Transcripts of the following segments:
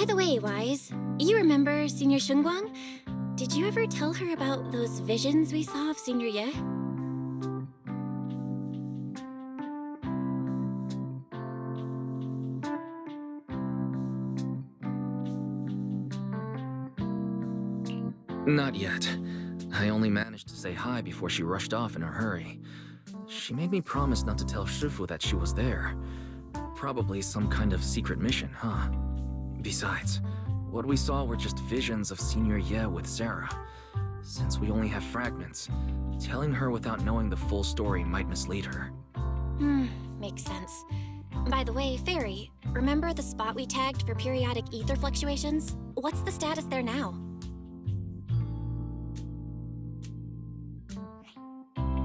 the way, Wise, you remember Senior Shunguang? Did you ever tell her about those visions we saw of Senior Ye? Not yet. I only managed to say hi before she rushed off in a hurry. She made me promise not to tell Shifu that she was there. Probably some kind of secret mission, huh? Besides, what we saw were just visions of Senior Ye with Sarah. Since we only have fragments, telling her without knowing the full story might mislead her. Makes sense. By the way, Fairy, remember the spot we tagged for periodic ether fluctuations? What's the status there now?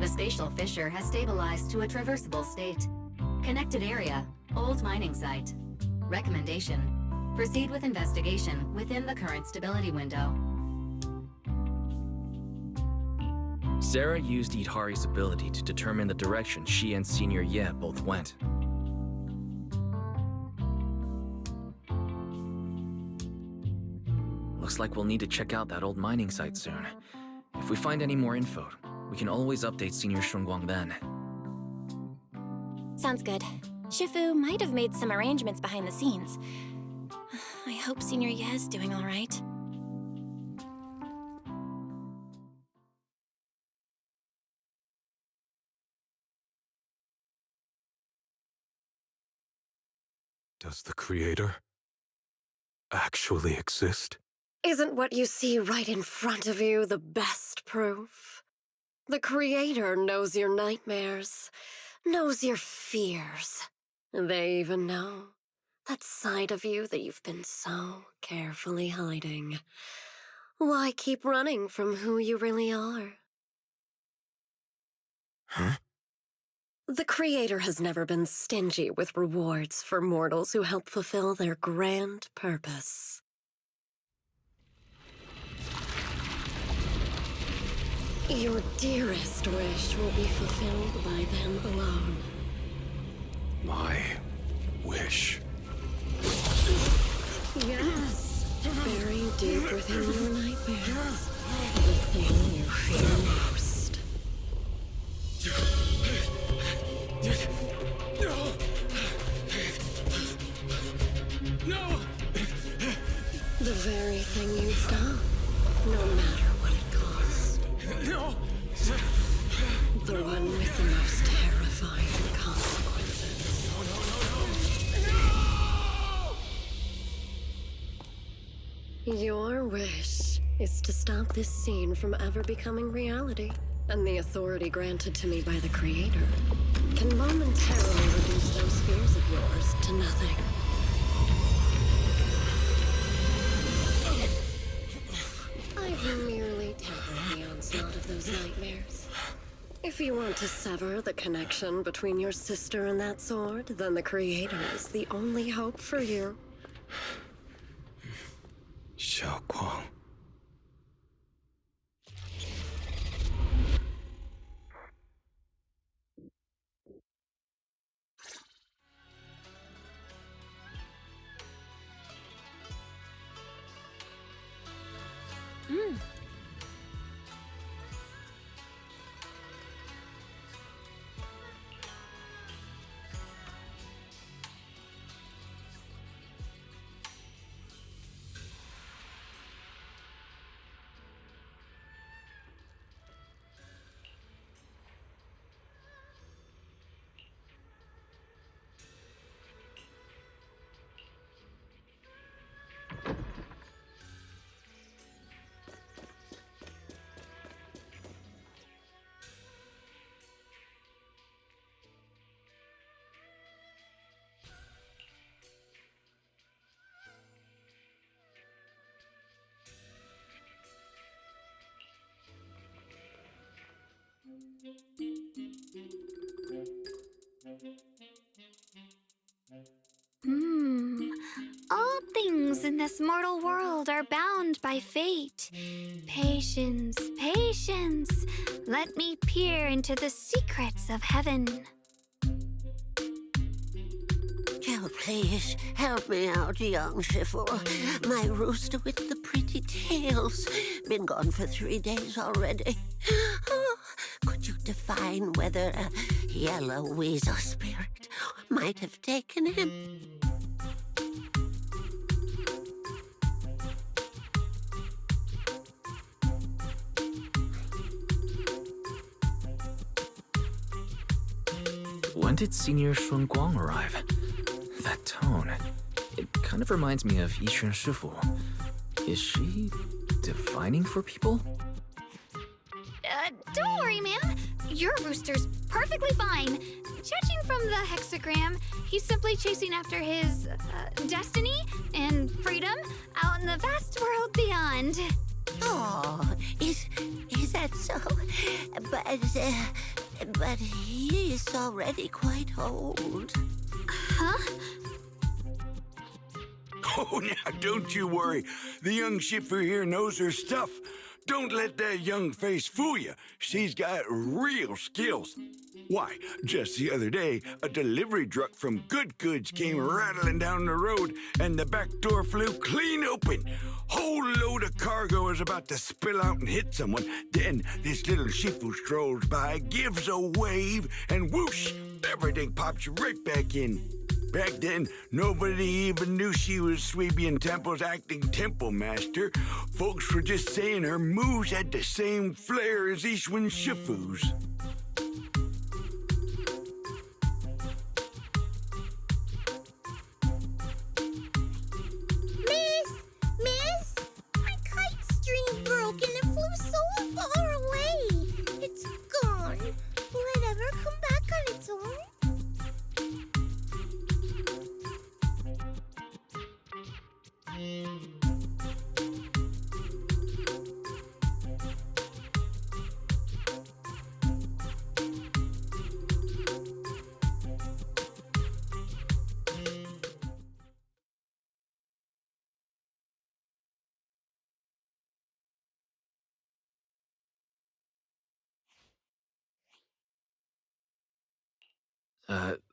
The spatial fissure has stabilized to a traversable state. Connected area, old mining site. Recommendation: proceed with investigation within the current stability window. Sarah used Idhari's ability to determine the direction she and Senior Ye both went. Looks like we'll need to check out that old mining site soon. If we find any more info, we can always update Senior Shunguang then. Sounds good. Shifu might have made some arrangements behind the scenes. I hope Senior Ye's doing all right. Does the Creator actually exist? Isn't what you see right in front of you the best proof? The Creator knows your nightmares, knows your fears. They even know that side of you that you've been so carefully hiding. Why keep running from who you really are? Huh? The Creator has never been stingy with rewards for mortals who help fulfill their grand purpose. Your dearest wish will be fulfilled by them alone. My wish. Yes, buried deep within your nightmares, the thing you fear most. No! The very thing you'd stop, no matter what it cost. No! The one with the most terrifying consequences. Your wish is to stop this scene from ever becoming reality, and the authority granted to me by the Creator can momentarily reduce those fears of yours to nothing. I've merely tempered the onslaught of those nightmares. If you want to sever the connection between your sister and that sword, then the Creator is the only hope for you. Xiaoguang. All things in this mortal world are bound by fate. Patience, patience. Let me peer into the secrets of heaven. Kill Please help me out, young Shifu. My rooster with the pretty tails. Been gone for 3 days already. Oh, could you define whether a yellow weasel spirit might have taken him? When did Senior Shun Guang arrive? That tone. It kind of reminds me of Yishun Shifu. Is she divining for people? Don't worry, man. Your rooster's perfectly fine. Judging from the hexagram, he's simply chasing after his destiny and freedom out in the vast world beyond. Oh, is that so? But he is already quite old. Huh? Oh, now don't you worry. The young Shifu here knows her stuff. Don't let that young face fool you. She's got real skills. Why, just the other day, a delivery truck from Good Goods came rattling down the road, and the back door flew clean open. Whole load of cargo was about to spill out and hit someone. Then this little Shifu strolls by, gives a wave, and whoosh, everything pops right back in. Back then, nobody even knew she was Sweebian Temple's acting temple master. Folks were just saying her moves had the same flair as Ishwin Shifu's. Miss, my kite string broke and it flew so far away. It's gone. Will it ever come back on its own?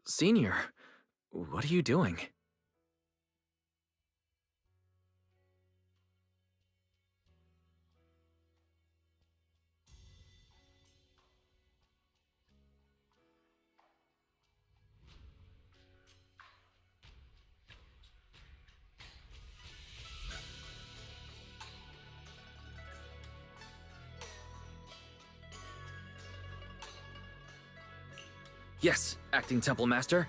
Senior, what are you doing? Yes, acting temple master.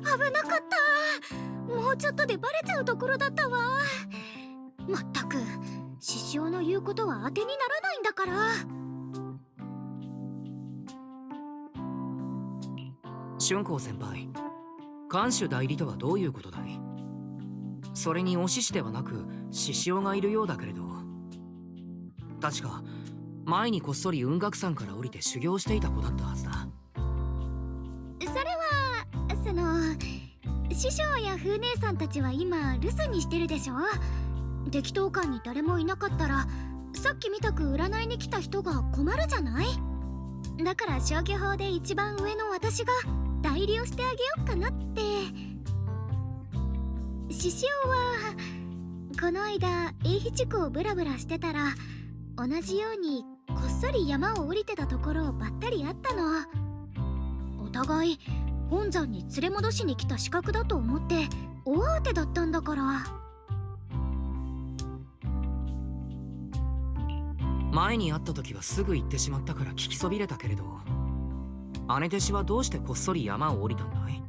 Ah, 危なかった。もうちょっとでバレちゃうところだったわ。まったく、獅子王の言うことは当てにならないんだから。春光先輩、監守代理とはどういうことだい？それにお獅子ではなく獅子王がいるようだけれど、確か前にこっそり雲岳山から降りて修行していた子だったはずだ。それはその師匠や風姉さんたちは今留守にしてるでしょ。適当館に誰もいなかったらさっきみたく占いに来た人が困るじゃない。だから消去法で一番上の私が代理をしてあげようかなって。獅子王はこの間永肥地区をブラブラしてたら同じようにこっそり山を降りてたところをばったり会ったの。お互い本山に連れ戻しに来た資格だと思って大慌てだったんだから。前に会った時はすぐ行ってしまったから聞きそびれたけれど、姉弟子はどうしてこっそり山を降りたんだい？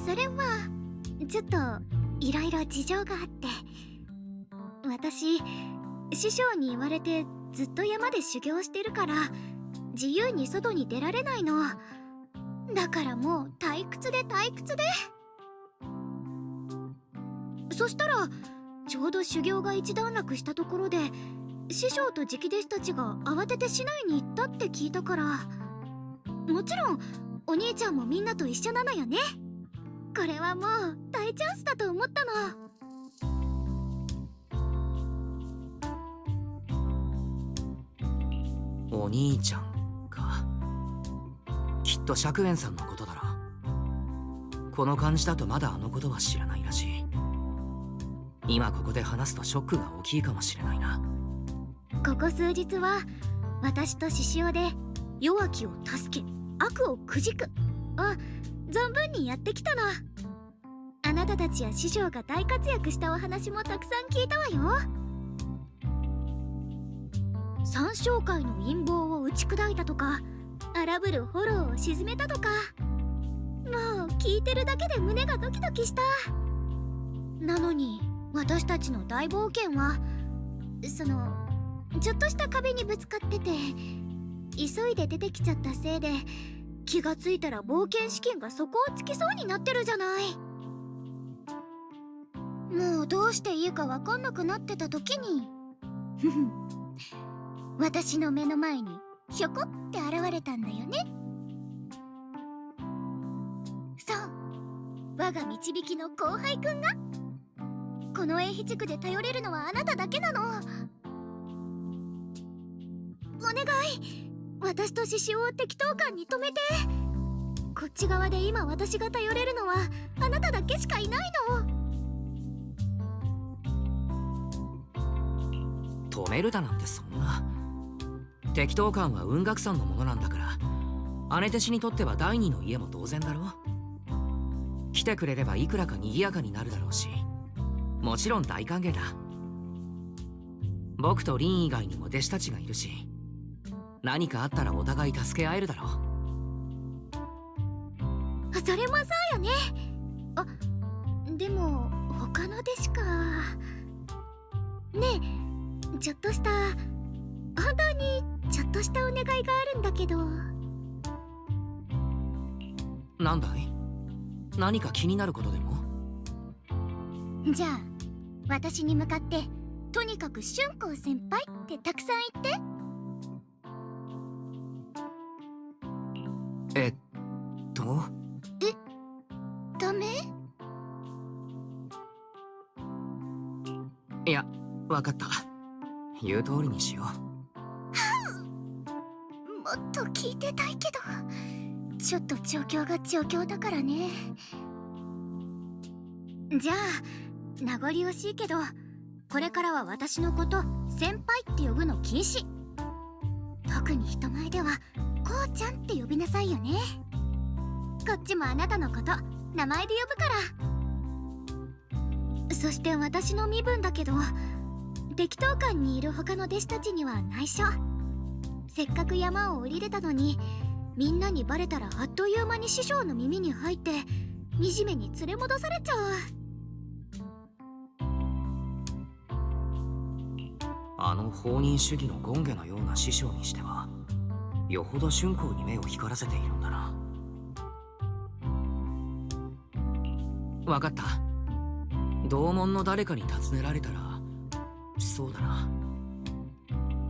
それはちょっといろいろ事情があって、私師匠に言われてずっと山で修行してるから自由に外に出られないの。だからもう退屈で。そしたらちょうど修行が一段落したところで師匠と直弟子たちが慌てて市内に行ったって聞いたから、もちろんお兄ちゃんもみんなと一緒なのよね。これはもう大チャンスだと思ったの。お兄ちゃんか。きっと釈元さんのことだろう。この感じだとまだあのことは知らないらしい。今ここで話すとショックが大きいかもしれないな。ここ数日は私と獅子雄で弱きを助け悪をくじくを存分にやってきたの。あなたたちや師匠が大活躍したお話もたくさん聞いたわよ。三将会の陰謀を打ち砕いたとか、荒ぶるフォローを沈めたとか、もう聞いてるだけで胸がドキドキした。なのに私たちの大冒険はちょっとした壁にぶつかってて、急いで出てきちゃったせいで気がついたら冒険資金が底をつきそうになってるじゃない。もうどうしていいかわかんなくなってた時に私の目の前にひょこって現れたんだよね。そう、我が導きの後輩くんが。この永地区で頼れるのはあなただけなの。お願い、私と獅子雄を適当感に止めて。こっち側で今私が頼れるのはあなただけしかいないの。止めるだなんてそんな。適当感は雲岳山のものなんだから、姉弟子にとっては第二の家も同然だろ。来てくれればいくらか賑やかになるだろうし、もちろん大歓迎だ。僕と凛以外にも弟子たちがいるし、何かあったらお互い助け合えるだろう。それもそうよね。あ、でも他の弟子か。ねえ、ちょっとした本当にちょっとしたお願いがあるんだけど。なんだい？何か気になることでも？じゃあ私に向かってとにかく春光先輩ってたくさん言って。ダメ？いや、わかった。言う通りにしよもっと聞いてたいけど、ちょっと状況が状況だからね。じゃあ名残惜しいけど、これからは私のこと先輩って呼ぶの禁止。特に人前ではこうちゃんって呼びなさいよね。こっちもあなたのこと名前で呼ぶから。そして私の身分だけど、適当館にいる他の弟子たちには内緒。せっかく山を降りれたのに、みんなにバレたらあっという間に師匠の耳に入って惨めに連れ戻されちゃう。あの放任主義の権下のような師匠にしては、よほど春光に目を光らせているんだな。わかった。同門の誰かに尋ねられたら、そうだな、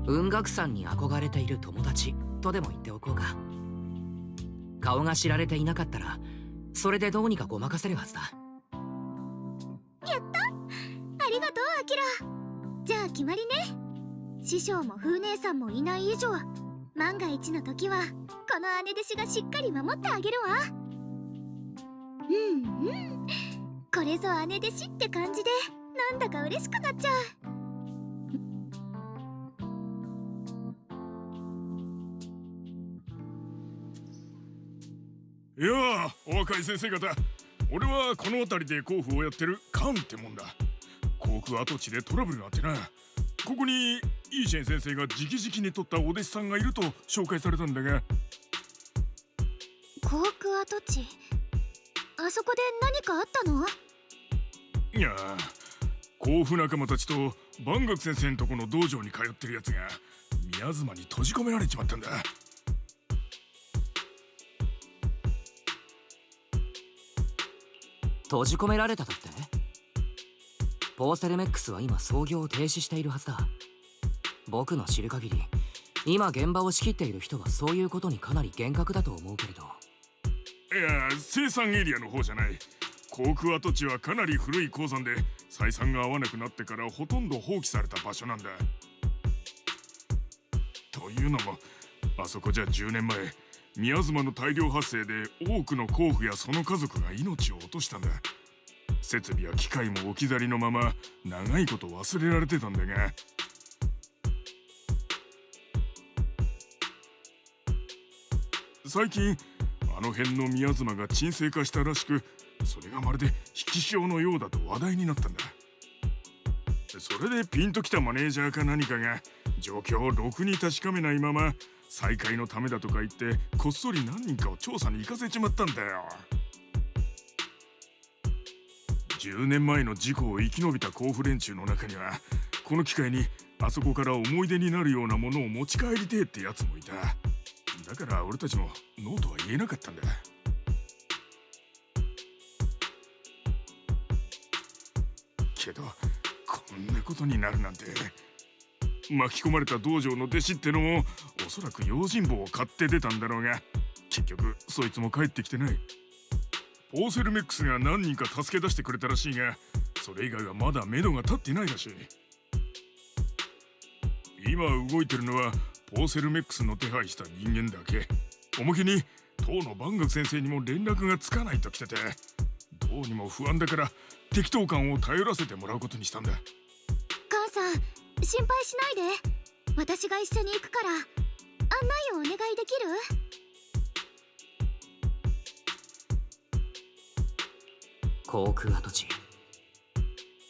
雲岳山に憧れている友達とでも言っておこうか。顔が知られていなかったら、それでどうにかごまかせるはずだ。やった、ありがとうアキラ。じゃあ決まりね。師匠も風姉さんもいない以上、万が一の時はこの姉弟子がしっかり守ってあげるわ。これぞ姉弟子って感じで、なんだか嬉しくなっちゃう。いやあ、お若い先生方、俺はこの辺りで甲府をやってるカンってもんだ。甲府跡地でトラブルがあってな、ここにイーシェン先生が直々に取ったお弟子さんがいると紹介されたんだが、航空跡地。あそこで何かあったの？いや甲府仲間たちと万学先生のとこの道場に通ってるやつが宮妻に閉じ込められちまったんだ。閉じ込められただって？ポーセルメックスは今操業を停止しているはずだ。僕の知る限り今現場を仕切っている人はそういうことにかなり厳格だと思うけれど。いや生産エリアの方じゃない。航空跡地はかなり古い鉱山で採算が合わなくなってからほとんど放棄された場所なんだ。というのもあそこじゃ10年前宮妻の大量発生で多くの鉱夫やその家族が命を落としたんだ。設備や機械も置き去りのまま長いこと忘れられてたんだが、最近あの辺の宮妻が沈静化したらしく、それがまるで引き潮のようだと話題になったんだ。それでピンときたマネージャーか何かが状況をろくに確かめないまま再開のためだとか言ってこっそり何人かを調査に行かせちまったんだよ。10年前の事故を生き延びた甲府連中の中にはこの機会にあそこから思い出になるようなものを持ち帰りてえってやつもいた。だから俺たちもノーとは言えなかったんだ。けどこんなことになるなんて。巻き込まれた道場の弟子ってのもおそらく用心棒を買って出たんだろうが、結局そいつも帰ってきてない。ポーセルメックスが何人か助け出してくれたらしいが、それ以外はまだ目処が立ってないらしい。今動いてるのはポーセルメックスの手配した人間だけ。おまけに当の万学先生にも連絡がつかないと来てて、どうにも不安だから適当感を頼らせてもらうことにしたんだ。母さん、心配しないで。私が一緒に行くから案内をお願いできる？航空跡地、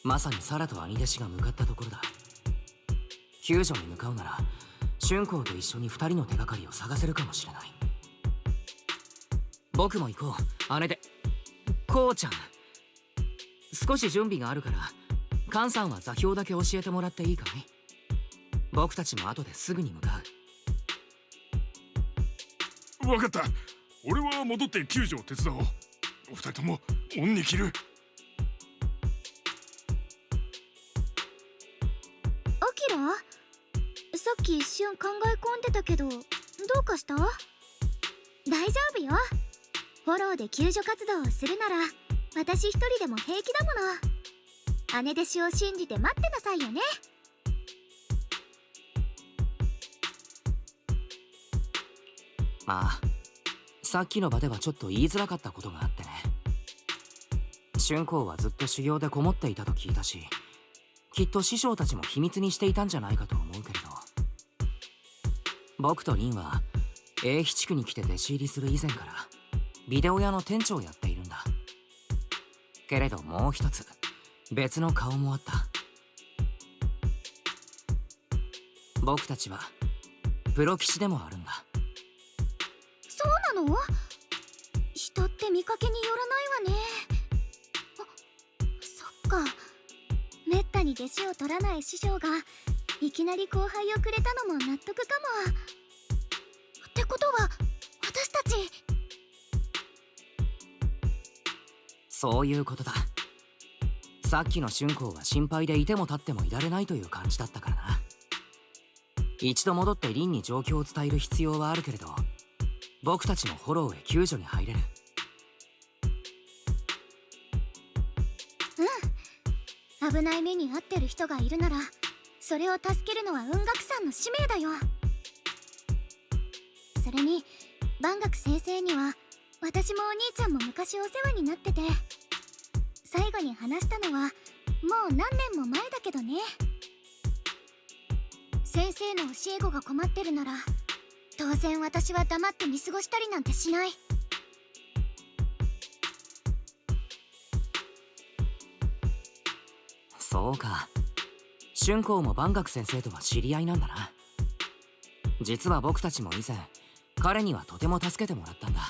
まさにサラと兄弟子が向かったところだ。救助に向かうなら春光と一緒に2人の手がかりを探せるかもしれない。僕も行こう。姉でこうちゃん、少し準備があるから菅さんは座標だけ教えてもらっていいかい？僕たちも後ですぐに向かう。分かった。俺は戻って救助を手伝おう。お二人とも恩に着る。アキラ、さっき一瞬考え込んでたけどどうかした？大丈夫よ。フォローで救助活動をするなら私一人でも平気だもの。姉弟子を信じて待ってなさいよね。まあさっきの場ではちょっと言いづらかったことがあってね。春光はずっと修行でこもっていたと聞いたし、きっと師匠たちも秘密にしていたんじゃないかと思うけれど、僕と凛は英飛地区に来て弟子入りする以前からビデオ屋の店長をやっているんだ。けれどもう一つ別の顔もあった。僕たちはプロ棋士でもあるんだ。そうなの？人って見かけによらないわね。そっか。めったに弟子を取らない師匠がいきなり後輩をくれたのも納得かも。ってことは私たち。そういうことだ。さっきの春光は心配でいても立ってもいられないという感じだったからな。一度戻って凛に状況を伝える必要はあるけれど、僕たちのフォローへ救助に入れる。うん。危ない目に遭ってる人がいるならそれを助けるのは雲岳さんの使命だよ。それに万岳先生には私もお兄ちゃんも昔お世話になってて、最後に話したのはもう何年も前だけどね。先生の教え子が困ってるなら当然私は黙って見過ごしたりなんてしない。そうか、春光も万岳先生とは知り合いなんだな。実は僕たちも以前彼にはとても助けてもらったんだ。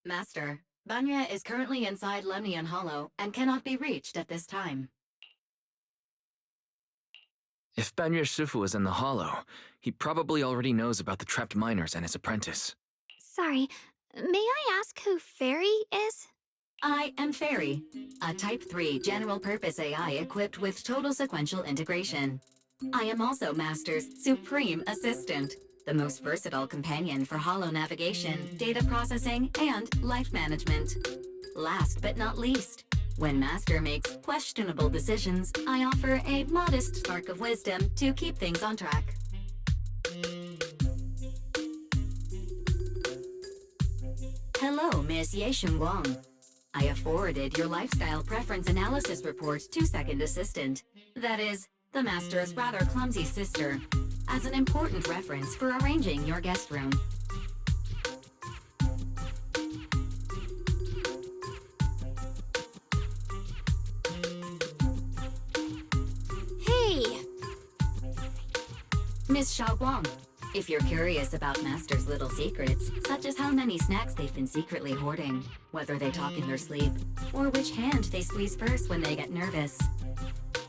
Master, Banya is currently inside Lemnian Hollow and cannot be reached at this time. If Banya Shifu is in the hollow, he probably already knows about the trapped miners and his apprentice. Sorry, may I ask who Fairy is? I am Fairy, a Type 3 general-purpose AI equipped with total sequential integration. I am also Master's supreme assistant, the most versatile companion for hollow navigation, data processing, and life management. Last but not least, when Master makes questionable decisions, I offer a modest spark of wisdom to keep things on track. Hello, Miss Ye Shunguang. I have forwarded your lifestyle preference analysis report to Second Assistant, that is, the Master's rather clumsy sister, as an important reference for arranging your guest room. Hey! Miss Xiaoguang, if you're curious about Master's little secrets, such as how many snacks they've been secretly hoarding, whether they talk in their sleep, or which hand they squeeze first when they get nervous,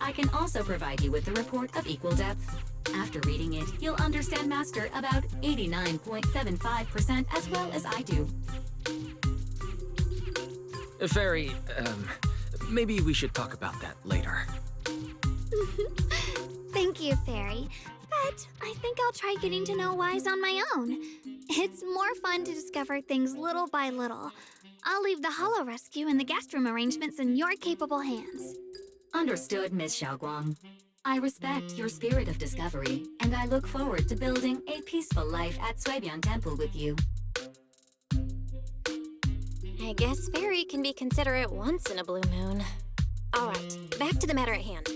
I can also provide you with a report of equal depth. After reading it, you'll understand Master about 89.75% as well as I do. Fairy, maybe we should talk about that later. Thank you, Fairy. But I think I'll try getting to know Wise on my own. It's more fun to discover things little by little. I'll leave the Hollow Rescue and the guest room arrangements in your capable hands. Understood, Miss Xiaoguang. I respect your spirit of discovery, and I look forward to building a peaceful life at Suibian Temple with you. I guess Fairy can be considerate once in a blue moon. Alright, back to the matter at hand.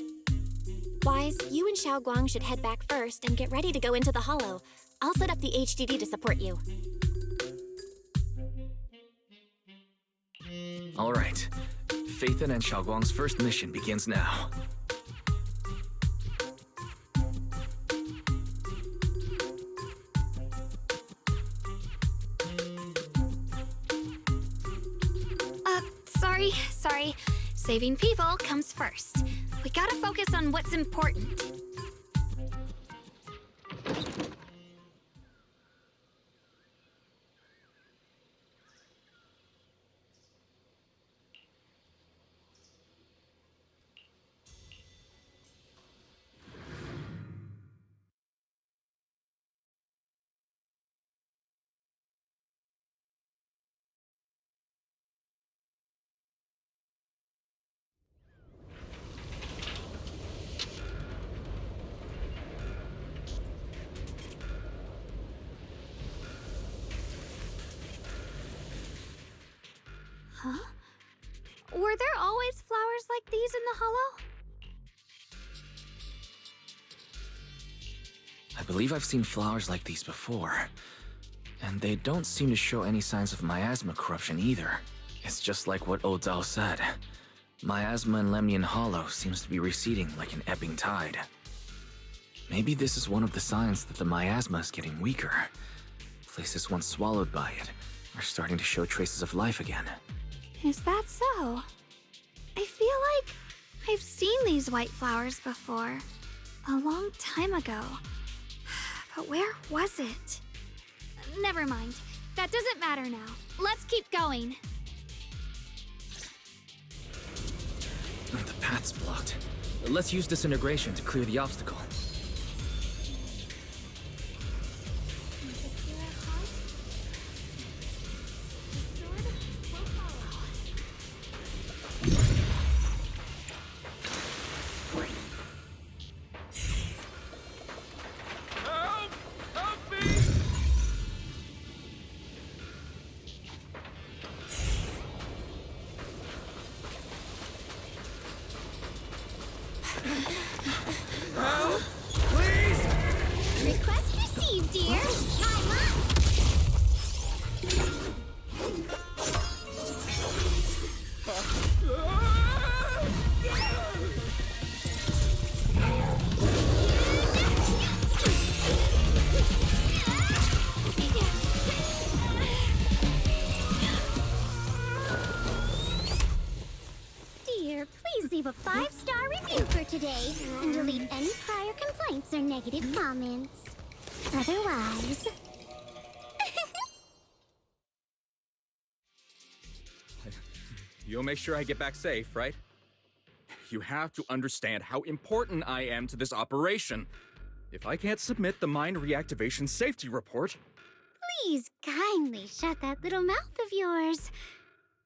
Wise, you and Xiaoguang should head back first and get ready to go into the hollow. I'll set up the HDD to support you. All right. Phaethon and Xiaoguang's first mission begins now. Sorry. Saving people comes first. We gotta focus on what's important. Huh? Were there always flowers like these in the hollow? I believe I've seen flowers like these before. And they don't seem to show any signs of miasma corruption either. It's just like what Odzao said. Miasma in Lemnian Hollow seems to be receding like an ebbing tide. Maybe this is one of the signs that the miasma is getting weaker. Places once swallowed by it are starting to show traces of life again. Is that so? I feel like I've seen these white flowers before. A long time ago. But where was it? Never mind. That doesn't matter now. Let's keep going. The path's blocked. Let's use disintegration to clear the obstacle. Help! a 5-star review for today and delete any prior complaints or negative comments. Otherwise... You'll make sure I get back safe, right? You have to understand how important I am to this operation. If I can't submit the mine reactivation safety report... Please kindly shut that little mouth of yours.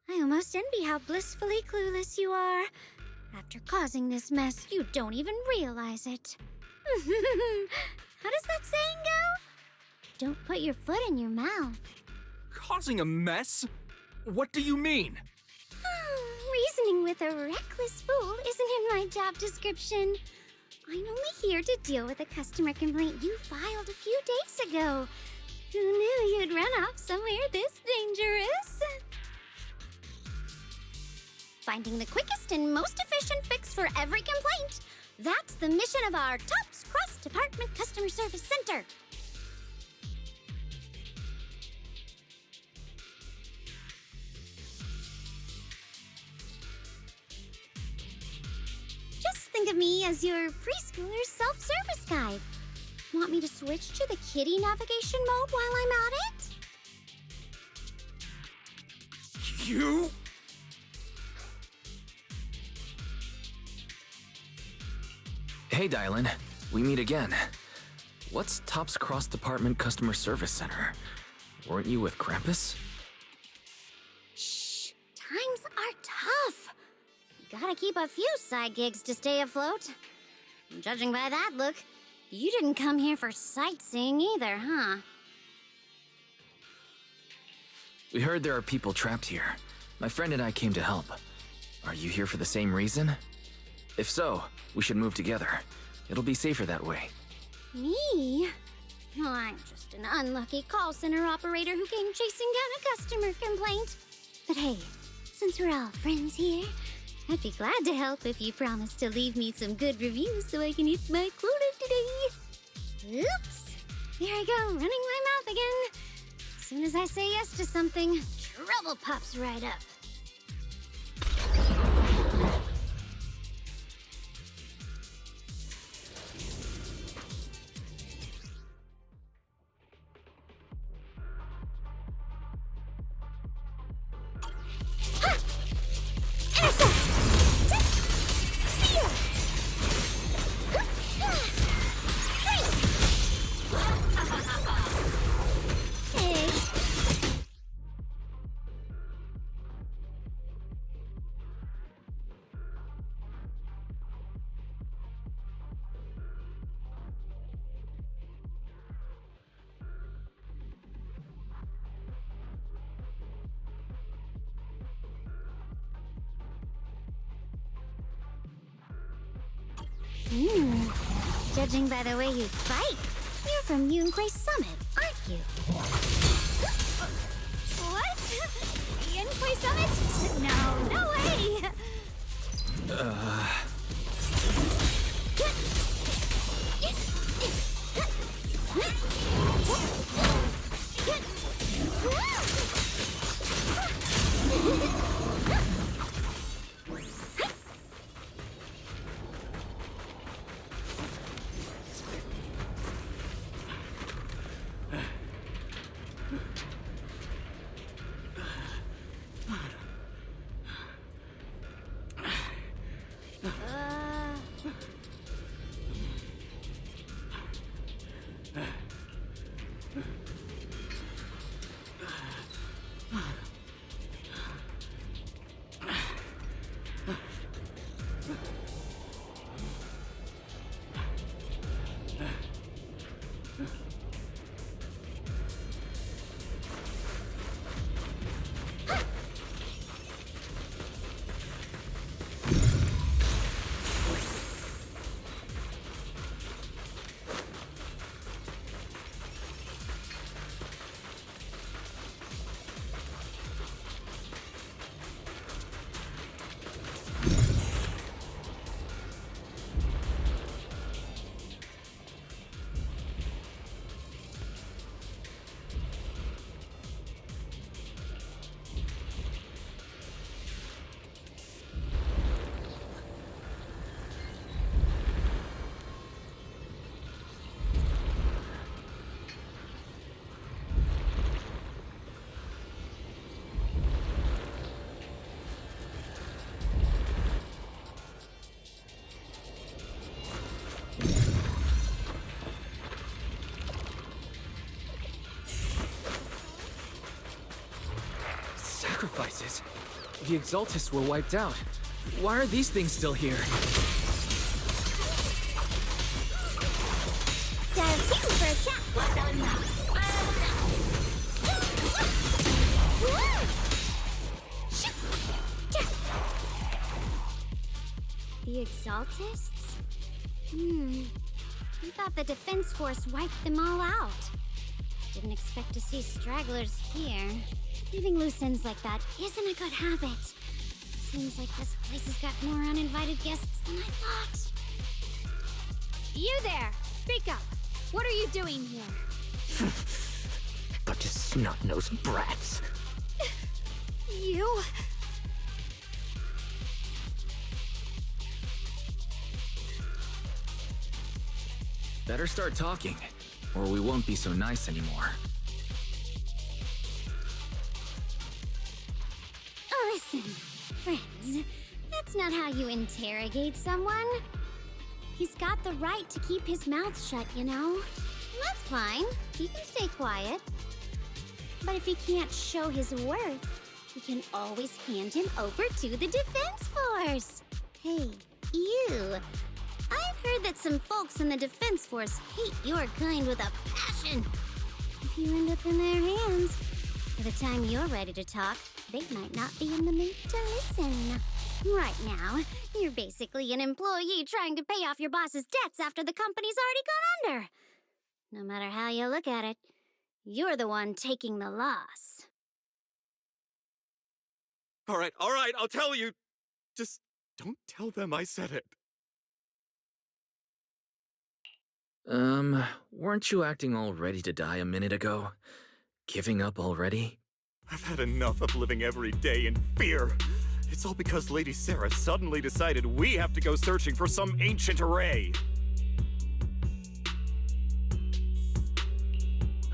I almost envy how blissfully clueless you are. After causing this mess, you don't even realize it. How does that saying go? Don't put your foot in your mouth. Causing a mess? What do you mean? Reasoning with a reckless fool isn't in my job description. I'm only here to deal with a customer complaint you filed a few days ago. Who knew you'd run off somewhere this dangerous? Finding the quickest and most efficient fix for every complaint. That's the mission of our TOPS Cross-Department Customer Service Center. Just think of me as your preschooler's self-service guide. Want me to switch to the kiddie navigation mode while I'm at it? You? Hey, Dylan. We meet again. What's TOPS Cross Department Customer Service Center? Weren't you with Krampus? Shh. Times are tough. Gotta keep a few side gigs to stay afloat. Judging by that look, you didn't come here for sightseeing either, huh? We heard there are people trapped here. My friend and I came to help. Are you here for the same reason? If so, we should move together. It'll be safer that way. Me? Well, I'm just an unlucky call center operator who came chasing down a customer complaint. But hey, since we're all friends here, I'd be glad to help if you promise to leave me some good reviews so I can hit my quota today. Oops! There I go, running my mouth again. As soon as I say yes to something, trouble pops right up. Judging by the way you fight, you're from Yunquay Summit, aren't you? What? Yunquay Summit? No way! sacrifices. The Exaltists were wiped out. Why are these things still here? For a chat. The Exaltists? I thought the Defense Force wiped them all out. Didn't expect to see stragglers here. Leaving loose ends like that isn't a good habit. Seems like this place has got more uninvited guests than I thought. You there! Speak up! What are you doing here? Bunch of snot-nosed brats. You? Better start talking, or we won't be so nice anymore. Listen, friends, that's not how you interrogate someone. He's got the right to keep his mouth shut, you know? That's fine. He can stay quiet. But if he can't show his worth, we can always hand him over to the Defense Force. Hey, you. I've heard that some folks in the Defense Force hate your kind with a passion. If you end up in their hands, by the time you're ready to talk, they might not be in the mood to listen. Right now, you're basically an employee trying to pay off your boss's debts after the company's already gone under. No matter how you look at it, you're the one taking the loss. All right, I'll tell you. Just don't tell them I said it. Weren't you acting all ready to die a minute ago? Giving up already? I've had enough of living every day in fear. It's all because Lady Sarah suddenly decided we have to go searching for some ancient array.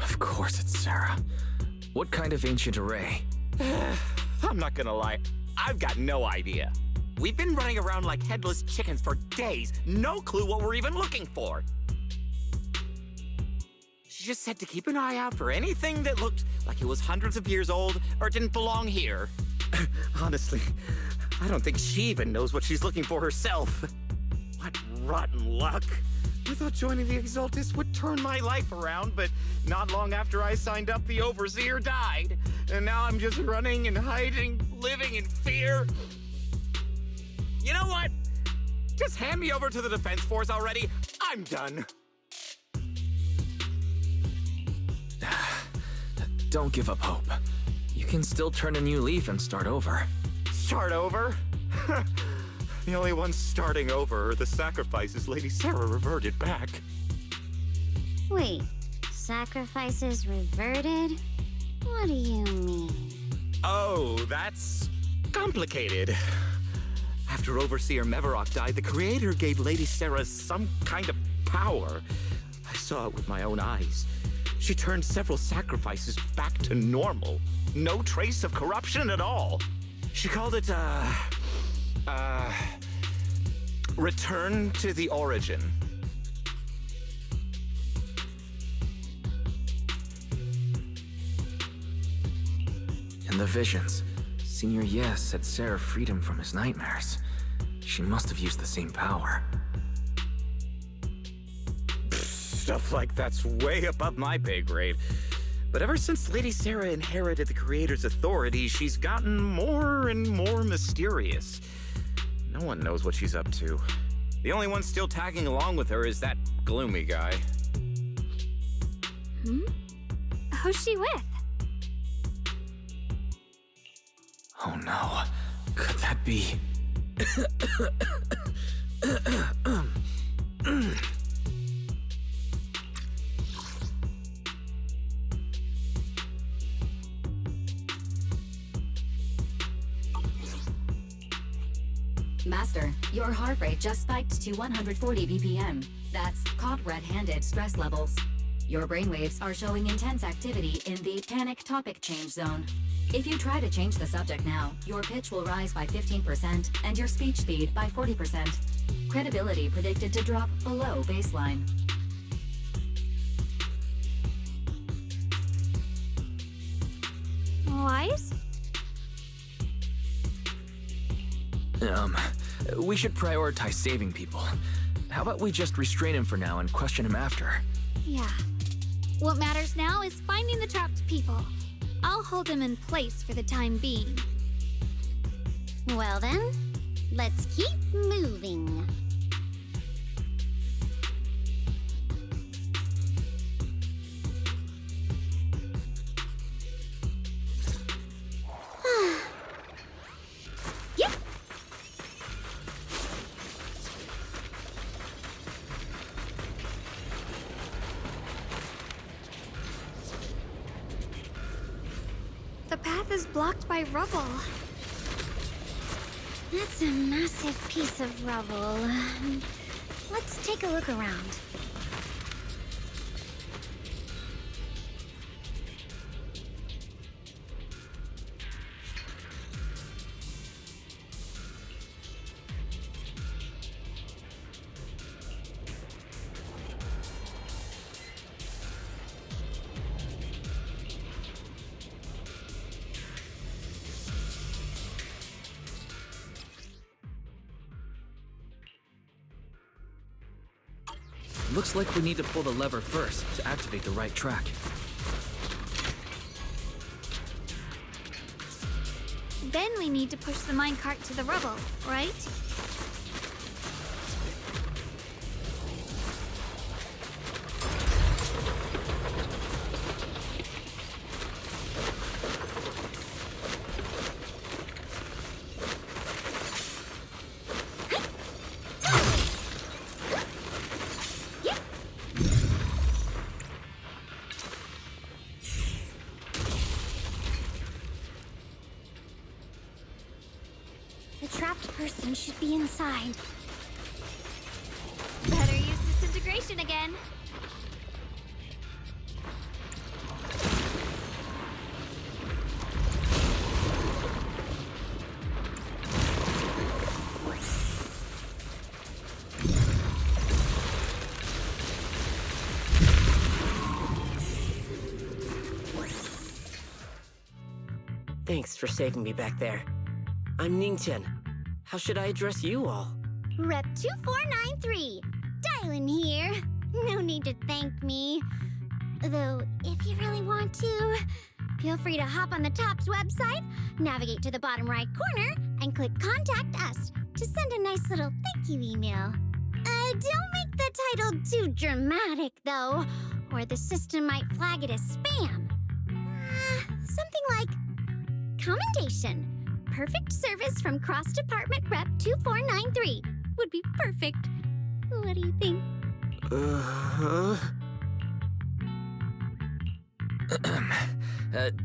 Of course it's Sarah. What kind of ancient array? I'm not gonna lie, I've got no idea. We've been running around like headless chickens for days, no clue what we're even looking for. She just said to keep an eye out for anything that looked like it was hundreds of years old or didn't belong here. Honestly, I don't think she even knows what she's looking for herself. What rotten luck. I thought joining the Exaltists would turn my life around, but not long after I signed up, the Overseer died. And now I'm just running and hiding, living in fear. You know what? Just hand me over to the Defense Force already. I'm done. Don't give up hope. You can still turn a new leaf and start over. Start over? The only ones starting over are the sacrifices Lady Sarah reverted back. Wait, sacrifices reverted? What do you mean? Oh, that's complicated. After Overseer Mevarok died, the Creator gave Lady Sarah some kind of power. I saw it with my own eyes. She turned several sacrifices back to normal. No trace of corruption at all. She called it, Return to the Origin. In the visions, Senior Yes said Sarah freed him from his nightmares. She must have used the same power. Stuff like that's way above my pay grade. But ever since Lady Sarah inherited the Creator's authority, she's gotten more and more mysterious. No one knows what she's up to. The only one still tagging along with her is that gloomy guy. Who's she with? Oh no. Could that be... Master, your heart rate just spiked to 140 BPM. That's caught red-handed stress levels. Your brainwaves are showing intense activity in the panic topic change zone. If you try to change the subject now, your pitch will rise by 15% and your speech speed by 40%. Credibility predicted to drop below baseline. Wise? We should prioritize saving people. How about we just restrain him for now and question him after? Yeah. What matters now is finding the trapped people. I'll hold him in place for the time being. Well then, let's keep moving. Yep. The path is blocked by rubble. That's a massive piece of rubble. Let's take a look around. Looks like we need to pull the lever first to activate the right track. Then we need to push the minecart to the rubble, right? The trapped person should be inside. Better use disintegration again. Thanks for saving me back there. I'm Ningtian. How should I address you all? Rep 2493. Dylan here. No need to thank me. Though, if you really want to, feel free to hop on the TOPS website, navigate to the bottom right corner, and click Contact Us to send a nice little thank you email. Don't make the title too dramatic, though, or the system might flag it as spam. Something like Commendation. Perfect service from Cross Department Rep 2493 would be perfect. What do you think?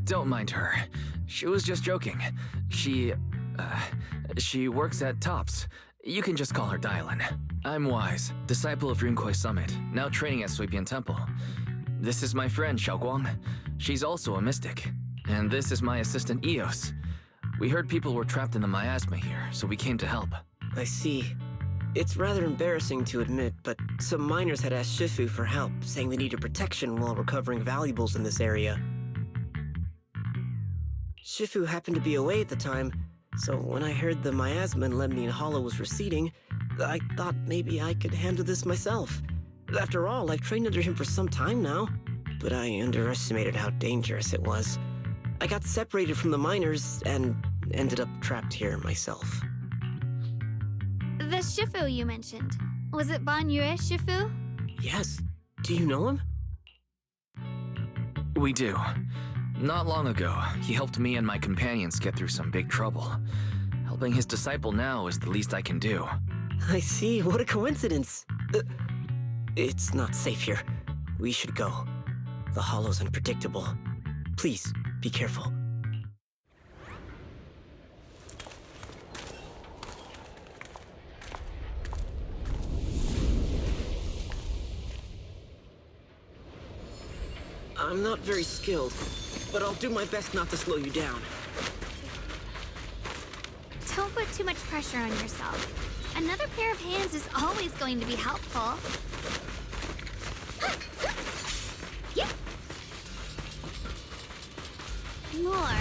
Don't mind her. She was just joking. She works at TOPS. You can just call her Dylan. I'm Wise, disciple of Runkoi Summit, now training at Suipian Temple. This is my friend Xiaoguang. She's also a mystic. And this is my assistant Eos. We heard people were trapped in the miasma here, so we came to help. I see. It's rather embarrassing to admit, but some miners had asked Shifu for help, saying they needed protection while recovering valuables in this area. Shifu happened to be away at the time, so when I heard the miasma in Lemnian Hollow was receding, I thought maybe I could handle this myself. After all, I've trained under him for some time now, but I underestimated how dangerous it was. I got separated from the miners and ended up trapped here myself. The Shifu you mentioned. Was it Ban Yue Shifu? Yes. Do you know him? We do. Not long ago, he helped me and my companions get through some big trouble. Helping his disciple now is the least I can do. I see. What a coincidence. It's not safe here. We should go. The hollow's unpredictable. Please, be careful. I'm not very skilled, but I'll do my best not to slow you down. Don't put too much pressure on yourself. Another pair of hands is always going to be helpful. Yep. More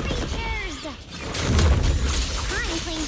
creatures! Time cleans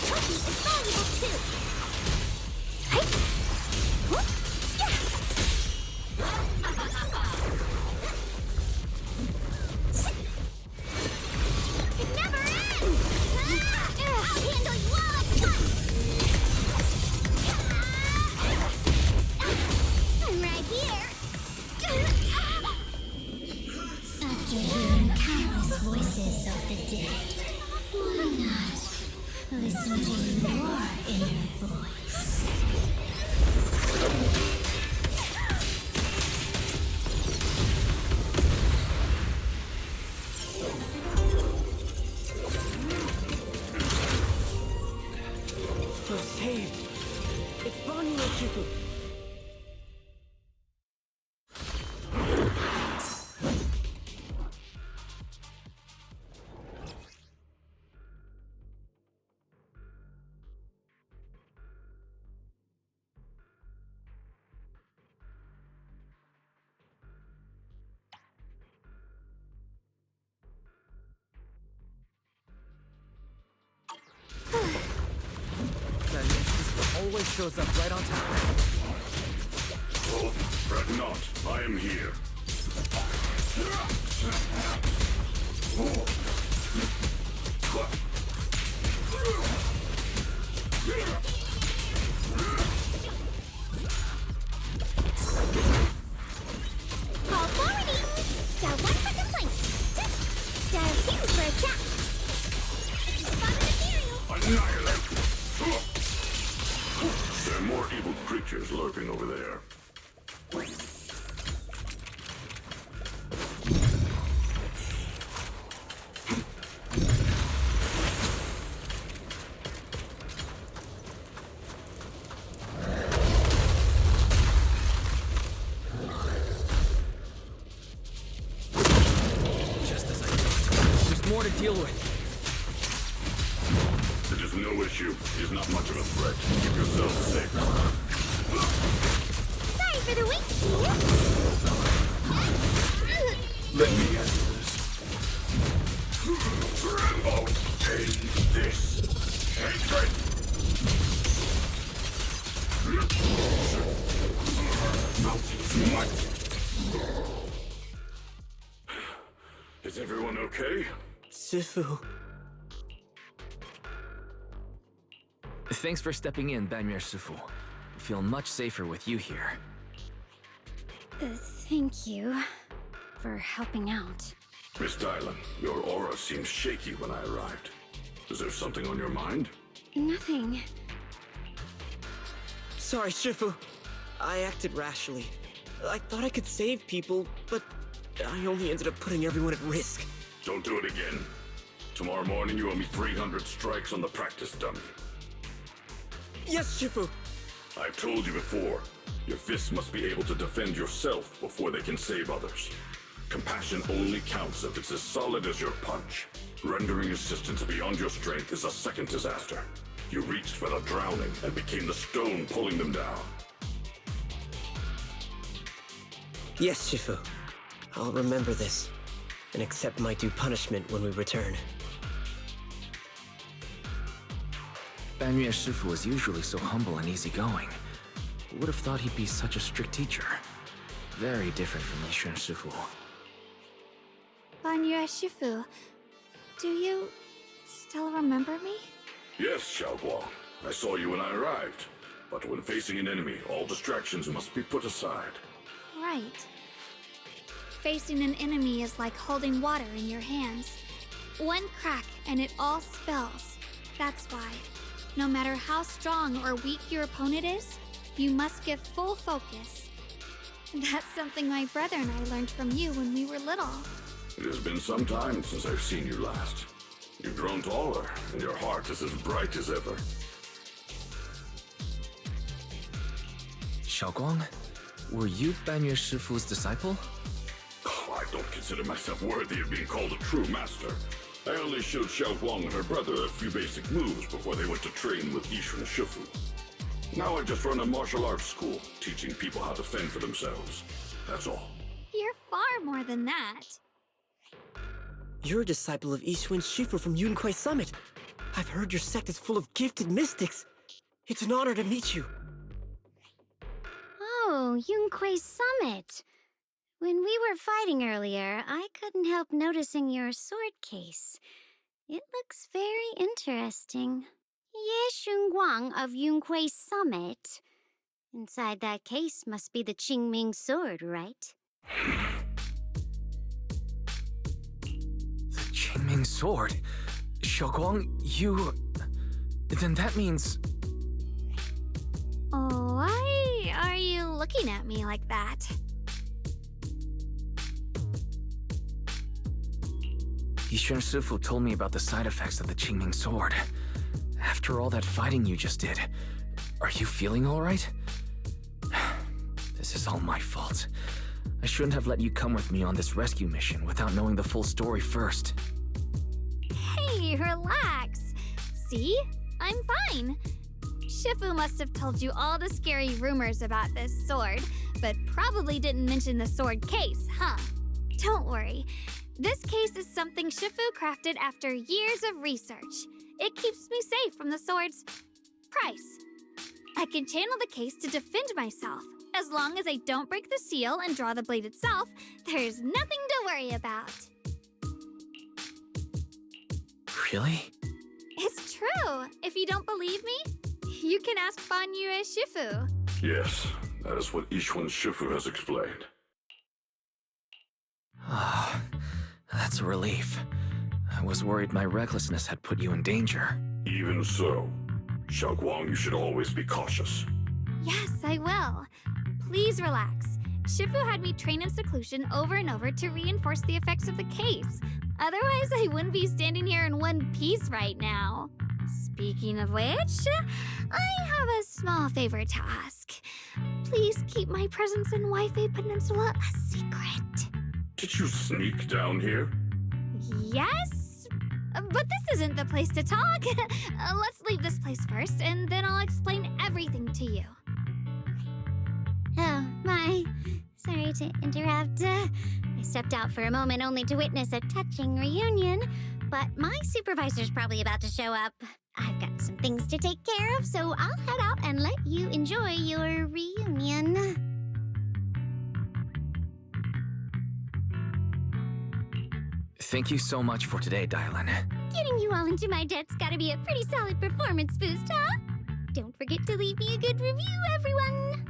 We're saved. It's Banyu and Shifu. Always shows up right on time. Oh, fret not. I am here. Call forwarding! Dial 1 for complaints. Dial 2 for a chat. If you spot an ethereal, Annihilate! There are more evil creatures lurking over there. Just as I thought. There's more to deal with. It is no issue. He's not much of a threat. Keep yourself safe. sorry for the wait. Let me answer this. Obtain this hatred. Mountain's might. Is everyone okay? Shifu. Thanks for stepping in, Banmir Shifu. I feel much safer with you here. Thank you for helping out. Miss Dylan, your aura seemed shaky when I arrived. Is there something on your mind? Nothing. Sorry, Shifu. I acted rashly. I thought I could save people, but I only ended up putting everyone at risk. Don't do it again. Tomorrow morning you owe me 300 strikes on the practice dummy. Yes, Shifu! I've told you before, your fists must be able to defend yourself before they can save others. Compassion only counts if it's as solid as your punch. Rendering assistance beyond your strength is a second disaster. You reached for the drowning and became the stone pulling them down. Yes, Shifu. I'll remember this, and accept my due punishment when we return. Banmir Shifu is usually so humble and easygoing. Who would have thought he'd be such a strict teacher? Very different from Yishun Shifu. Banyu Shifu, do you still remember me? Yes, Xiaoguang. I saw you when I arrived. But when facing an enemy, all distractions must be put aside. Right. Facing an enemy is like holding water in your hands. One crack and it all spills. That's why, no matter how strong or weak your opponent is, you must give full focus. That's something my brother and I learned from you when we were little. It has been some time since I've seen you last. You've grown taller, and your heart is as bright as ever. Xiaoguang, were you Banmir Shifu's disciple? Oh, I don't consider myself worthy of being called a true master. I only showed Xiaoguang and her brother a few basic moves before they went to train with Yishun Shifu. Now I just run a martial arts school, teaching people how to fend for themselves. That's all. You're far more than that. You're a disciple of Ishun Shifu from Yunquai Summit. I've heard your sect is full of gifted mystics. It's an honor to meet you. Oh, Yunquai Summit. When we were fighting earlier, I couldn't help noticing your sword case. It looks very interesting. Ye Shunguang of Yunquai Summit. Inside that case must be the Qingming sword, right? The Qingming sword? Xiaoguang, you... Then that means... Why are you looking at me like that? Yishen Shifu told me about the side effects of the Qingming sword. After all that fighting you just did, are you feeling alright? This is all my fault. I shouldn't have let you come with me on this rescue mission without knowing the full story first. Hey, relax. See? I'm fine. Shifu must have told you all the scary rumors about this sword, but probably didn't mention the sword case, huh? Don't worry. This case is something Shifu crafted after years of research. It keeps me safe from the sword's price. I can channel the case to defend myself. As long as I don't break the seal and draw the blade itself, there's nothing to worry about. Really? It's true. If you don't believe me, you can ask Fan Yue Shifu. Yes, that is what Yishuan Shifu has explained. Ah, that's a relief. I was worried my recklessness had put you in danger. Even so, Xiaoguang, you should always be cautious. Yes, I will. Please relax. Shifu had me train in seclusion over and over to reinforce the effects of the case. Otherwise, I wouldn't be standing here in one piece right now. Speaking of which, I have a small favor to ask. Please keep my presence in Waifei Peninsula a secret. Did you sneak down here? Yes? But this isn't the place to talk. Let's leave this place first, and then I'll explain everything to you. Oh, my. Sorry to interrupt. I stepped out for a moment only to witness a touching reunion, but my supervisor's probably about to show up. I've got some things to take care of, so I'll head out and let you enjoy your reunion. Thank you so much for today, Dylan. Getting you all into my debt's gotta be a pretty solid performance boost, huh? Don't forget to leave me a good review, everyone!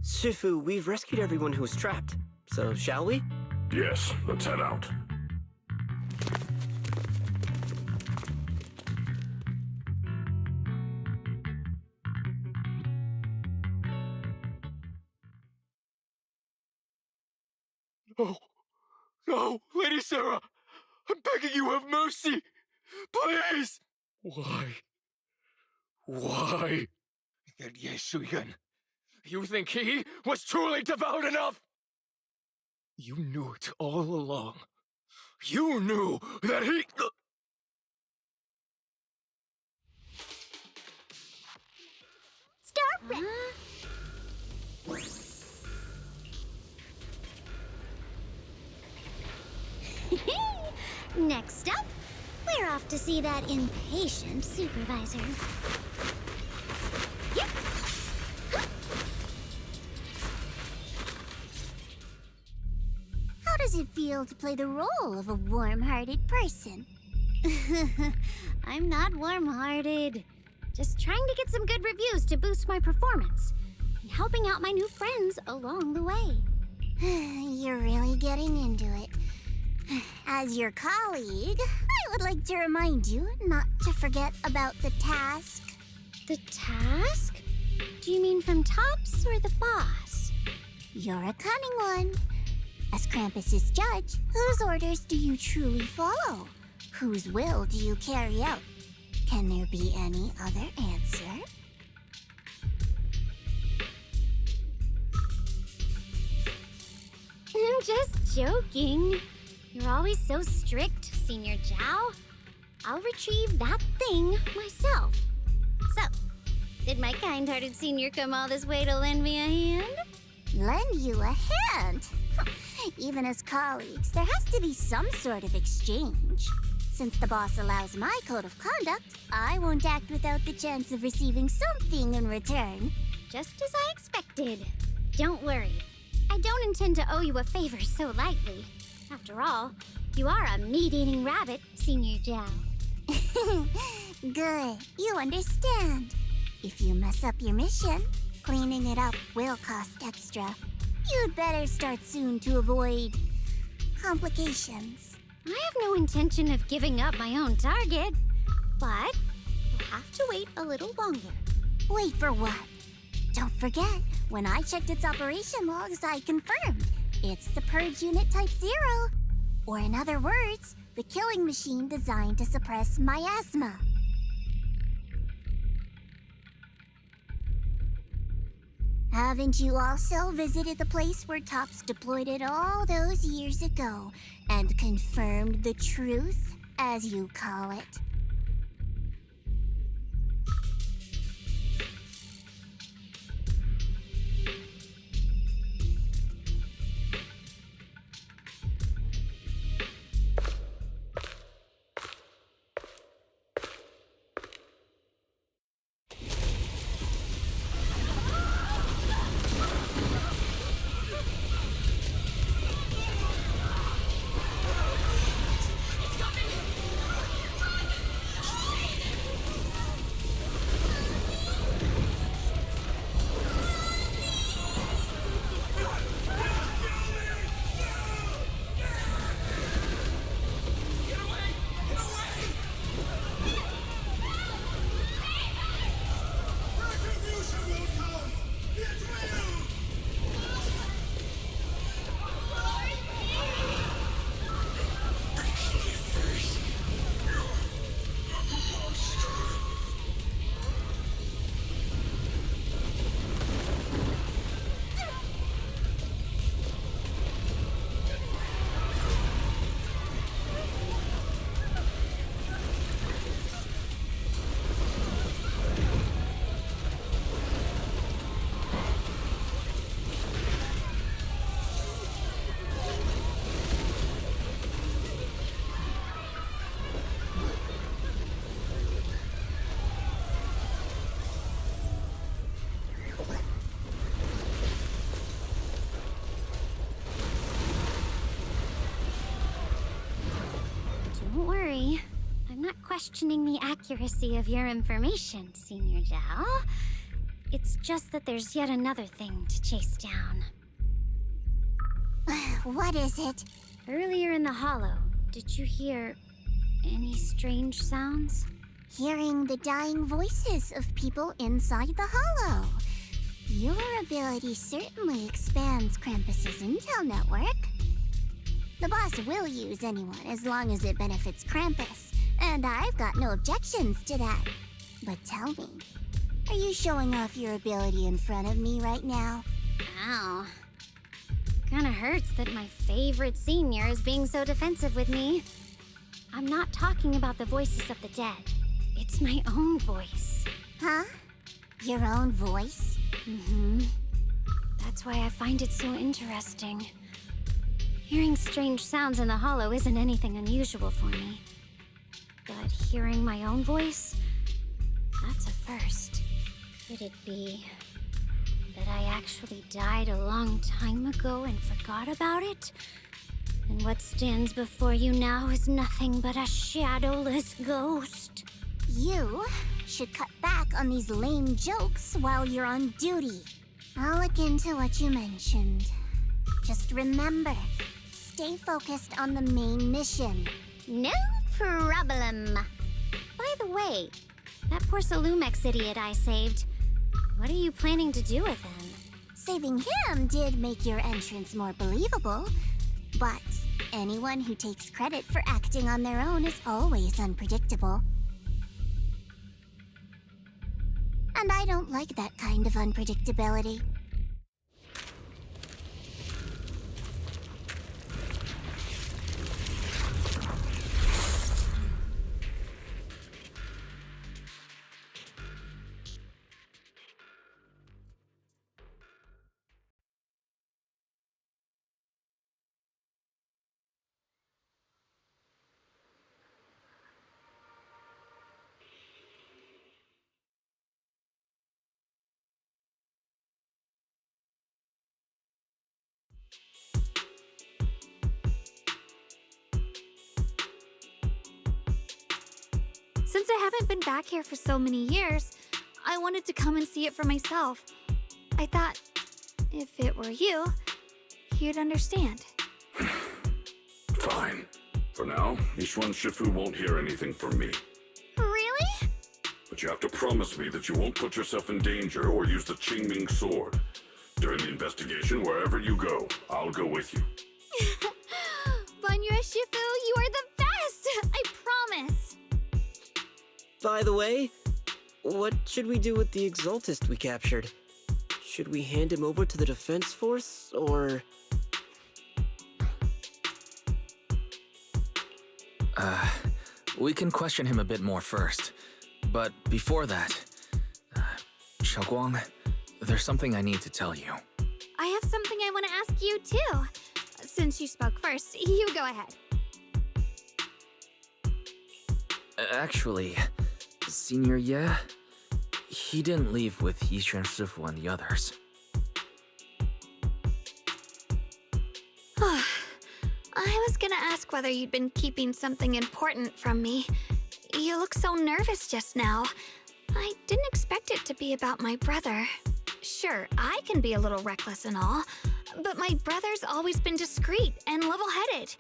Shifu, we've rescued everyone who was trapped. So, shall we? Yes, let's head out. No. No, Lady Sarah! I'm begging you, have mercy! Please! Why? Why? That Ye Shuyan. You think he was truly devout enough? You knew it all along. You knew that he... Stop it! Next up, we're off to see that impatient supervisor. Yep. How does it feel to play the role of a warm-hearted person? I'm not warm-hearted. Just trying to get some good reviews to boost my performance and helping out my new friends along the way. You're really getting into it. As your colleague, I would like to remind you not to forget about the task. The task? Do you mean from Tops or the boss? You're a cunning one. As Krampus's judge, whose orders do you truly follow? Whose will do you carry out? Can there be any other answer? I'm just joking. You're always so strict, Senior Zhao. I'll retrieve that thing myself. So, did my kind-hearted senior come all this way to lend me a hand? Lend you a hand? Even as colleagues, there has to be some sort of exchange. Since the boss allows my code of conduct, I won't act without the chance of receiving something in return. Just as I expected. Don't worry. I don't intend to owe you a favor so lightly. After all, you are a meat-eating rabbit, Senior Zhao. Good. You understand. If you mess up your mission, cleaning it up will cost extra. You'd better start soon to avoid complications. I have no intention of giving up my own target, but we'll have to wait a little longer. Wait for what? Don't forget, when I checked its operation logs, I confirmed. It's the Purge Unit Type 0. Or in other words, the killing machine designed to suppress miasma. Haven't you also visited the place where Tops deployed it all those years ago and confirmed the truth, as you call it? Don't worry. I'm not questioning the accuracy of your information, Senior Zhao. It's just that there's yet another thing to chase down. What is it? Earlier in the hollow, did you hear any strange sounds? Hearing the dying voices of people inside the hollow. Your ability certainly expands Krampus's intel network. The boss will use anyone as long as it benefits Krampus, and I've got no objections to that. But tell me, are you showing off your ability in front of me right now? Ow. Kinda hurts that my favorite senior is being so defensive with me. I'm not talking about the voices of the dead. It's my own voice. Huh? Your own voice? Mm-hmm. That's why I find it so interesting. Hearing strange sounds in the hollow isn't anything unusual for me. But hearing my own voice? That's a first. Could it be that I actually died a long time ago and forgot about it? And what stands before you now is nothing but a shadowless ghost. You should cut back on these lame jokes while you're on duty. I'll look into what you mentioned. Just remember, stay focused on the main mission. No problem. By the way, that poor Salumex idiot I saved, what are you planning to do with him? Saving him did make your entrance more believable, but anyone who takes credit for acting on their own is always unpredictable. And I don't like that kind of unpredictability. Since I haven't been back here for so many years, I wanted to come and see it for myself. I thought, if it were you, you'd understand. Fine. For now, Yishuan Shifu won't hear anything from me. Really? But you have to promise me that you won't put yourself in danger or use the Qingming sword. During the investigation, wherever you go, I'll go with you. Banya Shifu, you are the best! I promise! By the way, what should we do with the Exaltist we captured? Should we hand him over to the defense force, or...? We can question him a bit more first. But before that, Xiaoguang, there's something I need to tell you. I have something I want to ask you, too. Since you spoke first, you go ahead. Actually, Senior Ye, he didn't leave with Yishuan Shifu and the others. I was gonna ask whether you'd been keeping something important from me. You look so nervous just now. I didn't expect it to be about my brother. Sure, I can be a little reckless and all, but my brother's always been discreet and level-headed.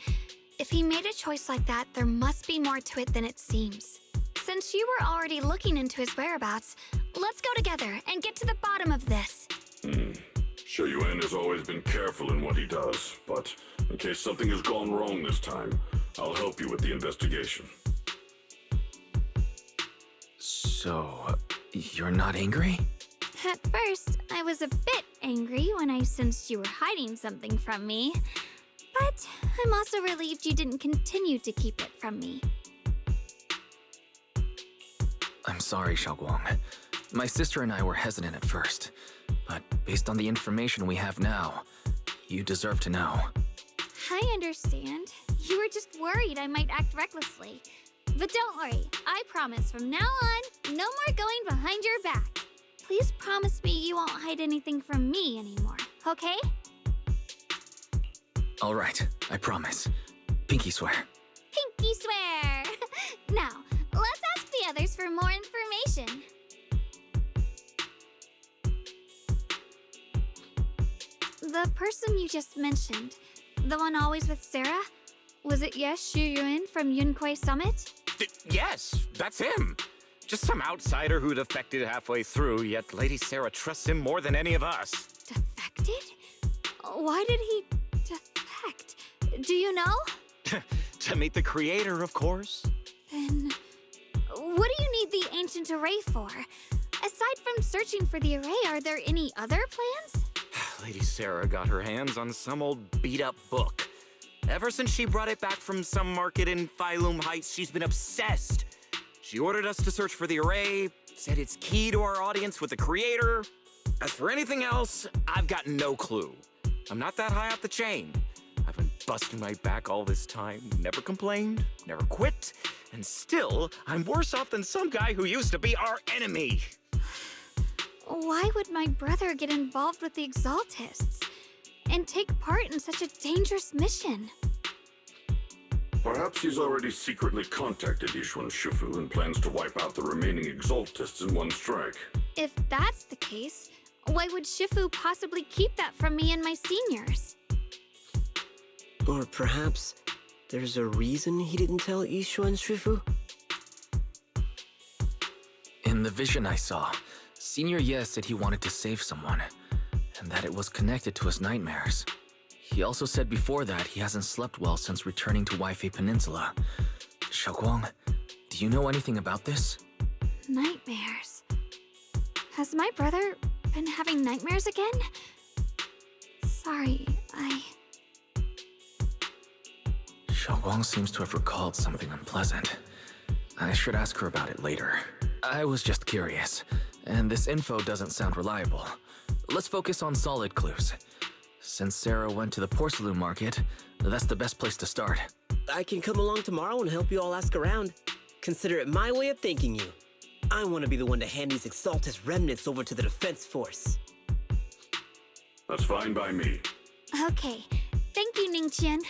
If he made a choice like that, there must be more to it than it seems. Since you were already looking into his whereabouts, let's go together and get to the bottom of this. Xie Yuan has always been careful in what he does, but in case something has gone wrong this time, I'll help you with the investigation. So, you're not angry? At first, I was a bit angry when I sensed you were hiding something from me. But I'm also relieved you didn't continue to keep it from me. I'm sorry, Xiaoguang. My sister and I were hesitant at first, but based on the information we have now, you deserve to know. I understand. You were just worried I might act recklessly. But don't worry, I promise from now on, no more going behind your back. Please promise me you won't hide anything from me anymore, okay? All right, I promise. Pinky swear. Pinky swear! Now, let's ask the others for more information. The person you just mentioned, the one always with Sarah, was it Xie Yuan from Yunquei Summit? Yes, that's him. Just some outsider who defected halfway through, yet Lady Sarah trusts him more than any of us. Defected? Why did he defect? Do you know? To meet the creator, of course. Then, what do you need the ancient array for? Aside from searching for the array, are there any other plans? Lady Sarah got her hands on some old beat-up book. Ever since she brought it back from some market in Phylum Heights, she's been obsessed. She ordered us to search for the array, said it's key to our audience with the creator. As for anything else, I've got no clue. I'm not that high up the chain. I've been busting my back all this time, never complained, never quit, and still, I'm worse off than some guy who used to be our enemy. Why would my brother get involved with the Exaltists and take part in such a dangerous mission? Perhaps he's already secretly contacted Yishuan Shifu and plans to wipe out the remaining Exaltists in one strike. If that's the case, why would Shifu possibly keep that from me and my seniors? Or perhaps there's a reason he didn't tell Yishuan Shifu? In the vision I saw, Senior Ye said he wanted to save someone, and that it was connected to his nightmares. He also said before that he hasn't slept well since returning to Waifei Peninsula. Xiaoguang, do you know anything about this? Nightmares. Has my brother been having nightmares again? Sorry, Xiaoguang seems to have recalled something unpleasant. I should ask her about it later. I was just curious, and this info doesn't sound reliable. Let's focus on solid clues. Since Sarah went to the porcelain market, that's the best place to start. I can come along tomorrow and help you all ask around. Consider it my way of thanking you. I want to be the one to hand these Exaltist remnants over to the defense force. That's fine by me. Okay. Thank you, Ningqian.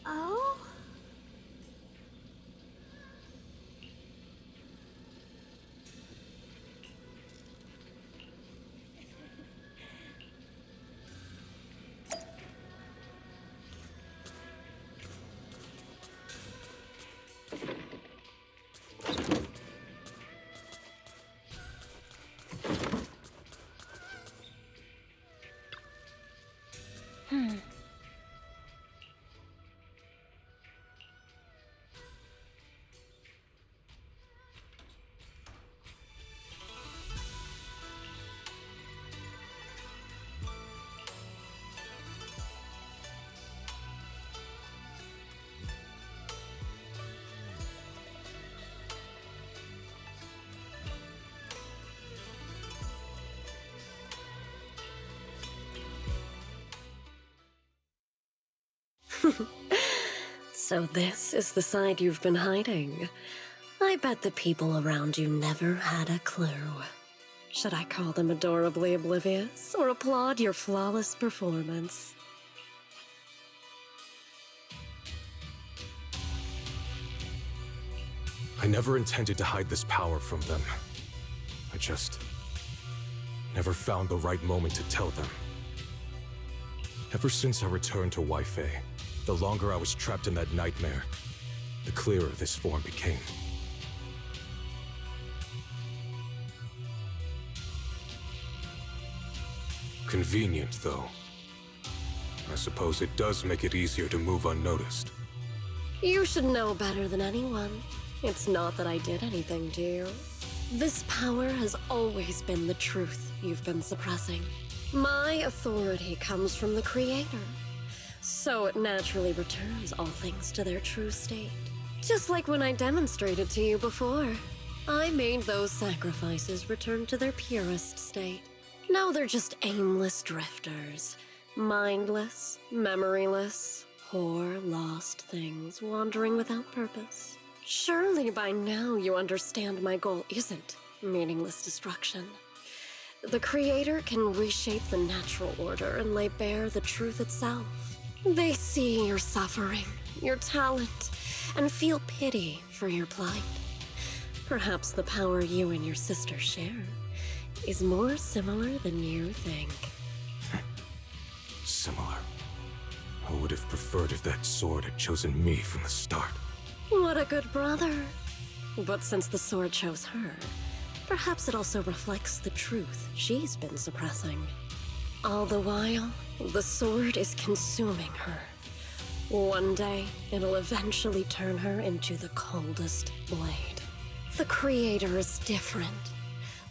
Oh? So this is the side you've been hiding. I bet the people around you never had a clue. Should I call them adorably oblivious or applaud your flawless performance? I never intended to hide this power from them. I just never found the right moment to tell them. Ever since I returned to Wi-Fi, the longer I was trapped in that nightmare, the clearer this form became. Convenient, though. I suppose it does make it easier to move unnoticed. You should know better than anyone. It's not that I did anything to you. This power has always been the truth you've been suppressing. My authority comes from the Creator, so it naturally returns all things to their true state. Just like when I demonstrated to you before. I made those sacrifices return to their purest state. Now they're just aimless drifters. Mindless, memoryless, poor, lost things wandering without purpose. Surely by now you understand my goal isn't meaningless destruction. The Creator can reshape the natural order and lay bare the truth itself. They see your suffering, your talent, and feel pity for your plight. Perhaps the power you and your sister share is more similar than you think. Similar. I would have preferred if that sword had chosen me from the start. What a good brother. But since the sword chose her, perhaps it also reflects the truth she's been suppressing. All the while, the sword is consuming her. One day, it'll eventually turn her into the coldest blade. The Creator is different.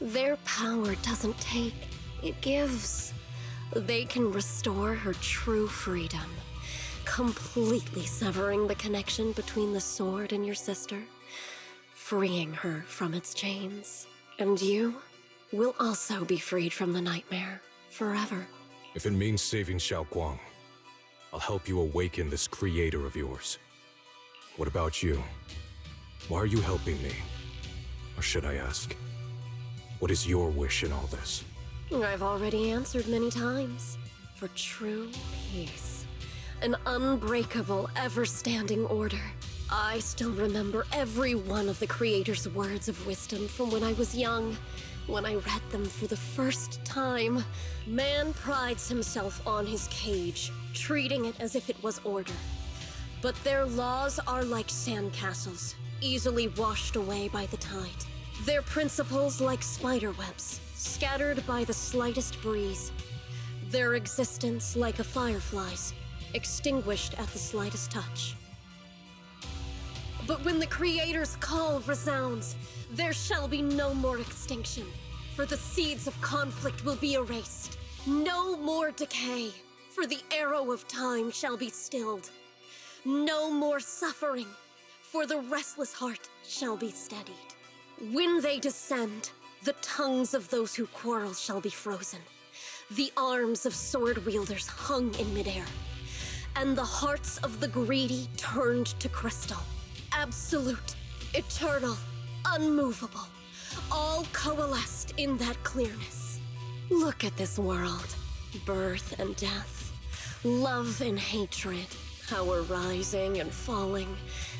Their power doesn't take, it gives. They can restore her true freedom, completely severing the connection between the sword and your sister, freeing her from its chains. And you will also be freed from the nightmare forever. If it means saving Xiaoguang, I'll help you awaken this creator of yours. What about you? Why are you helping me? Or should I ask, what is your wish in all this? I've already answered many times. For true peace. An unbreakable, ever-standing order. I still remember every one of the Creator's words of wisdom from when I was young. When I read them for the first time. Man prides himself on his cage, treating it as if it was order. But their laws are like sandcastles, easily washed away by the tide. Their principles like spiderwebs, scattered by the slightest breeze. Their existence like a firefly's, extinguished at the slightest touch. But when the Creator's call resounds, there shall be no more extinction, for the seeds of conflict will be erased. No more decay, for the arrow of time shall be stilled. No more suffering, for the restless heart shall be steadied. When they descend, the tongues of those who quarrel shall be frozen, the arms of sword wielders hung in midair, and the hearts of the greedy turned to crystal. Absolute, eternal, unmovable, all coalesced in that clearness. Look at this world. Birth and death, love and hatred, power rising and falling,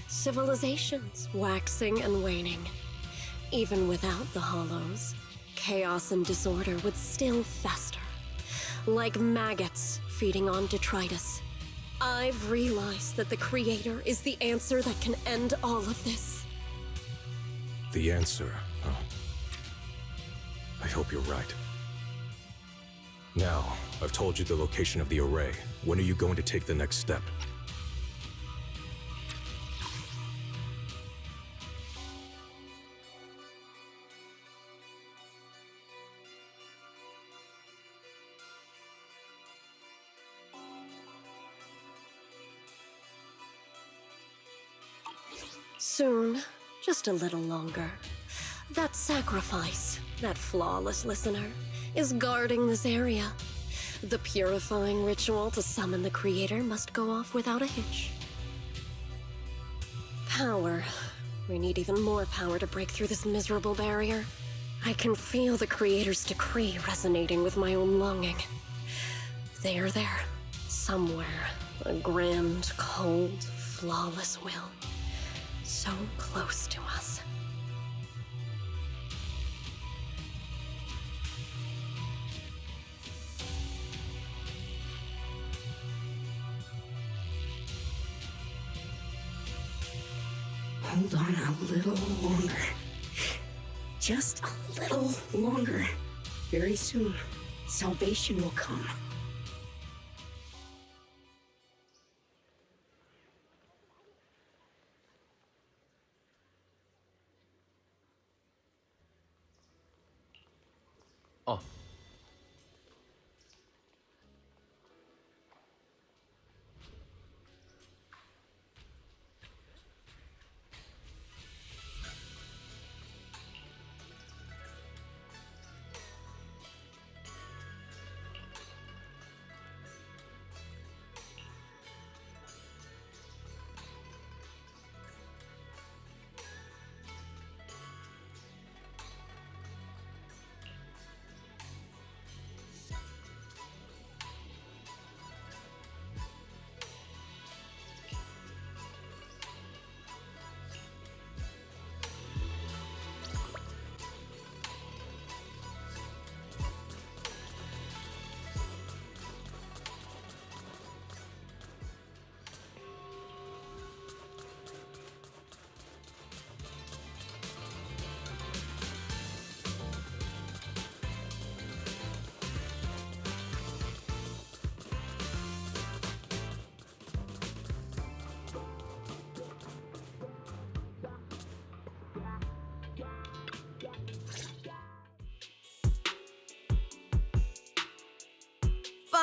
civilizations waxing and waning. Even without the hollows, chaos and disorder would still fester, like maggots feeding on detritus. I've realized that the Creator is the answer that can end all of this. The answer, huh? I hope you're right. Now, I've told you the location of the array. When are you going to take the next step? Soon, just a little longer. That sacrifice, that flawless listener, is guarding this area. The purifying ritual to summon the Creator must go off without a hitch. Power. We need even more power to break through this miserable barrier. I can feel the Creator's decree resonating with my own longing. They are there, somewhere. A grand, cold, flawless will. So close to us. Hold on a little longer. Just a little longer. Very soon, salvation will come. Oh.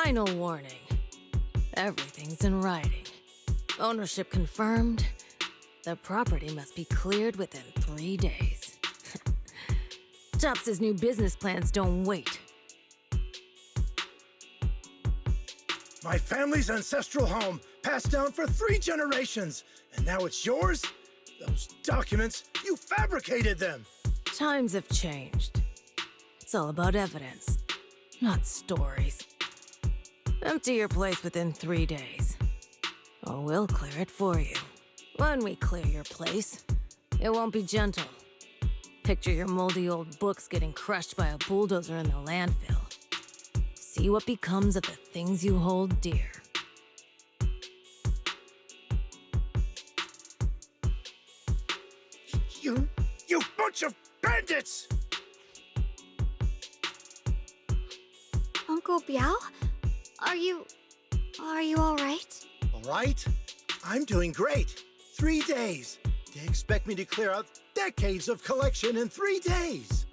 Final warning. Everything's in writing. Ownership confirmed. The property must be cleared within 3 days. Tops' new business plans don't wait. My family's ancestral home, passed down for 3 generations, and now it's yours? Those documents, you fabricated them! Times have changed. It's all about evidence, not stories. Empty your place within 3 days, or we'll clear it for you. When we clear your place, it won't be gentle. Picture your moldy old books getting crushed by a bulldozer in the landfill. See what becomes of the things you hold dear. You bunch of bandits! Uncle Biao? Are you all right? All right? I'm doing great. 3 days. They expect me to clear out decades of collection in 3 days.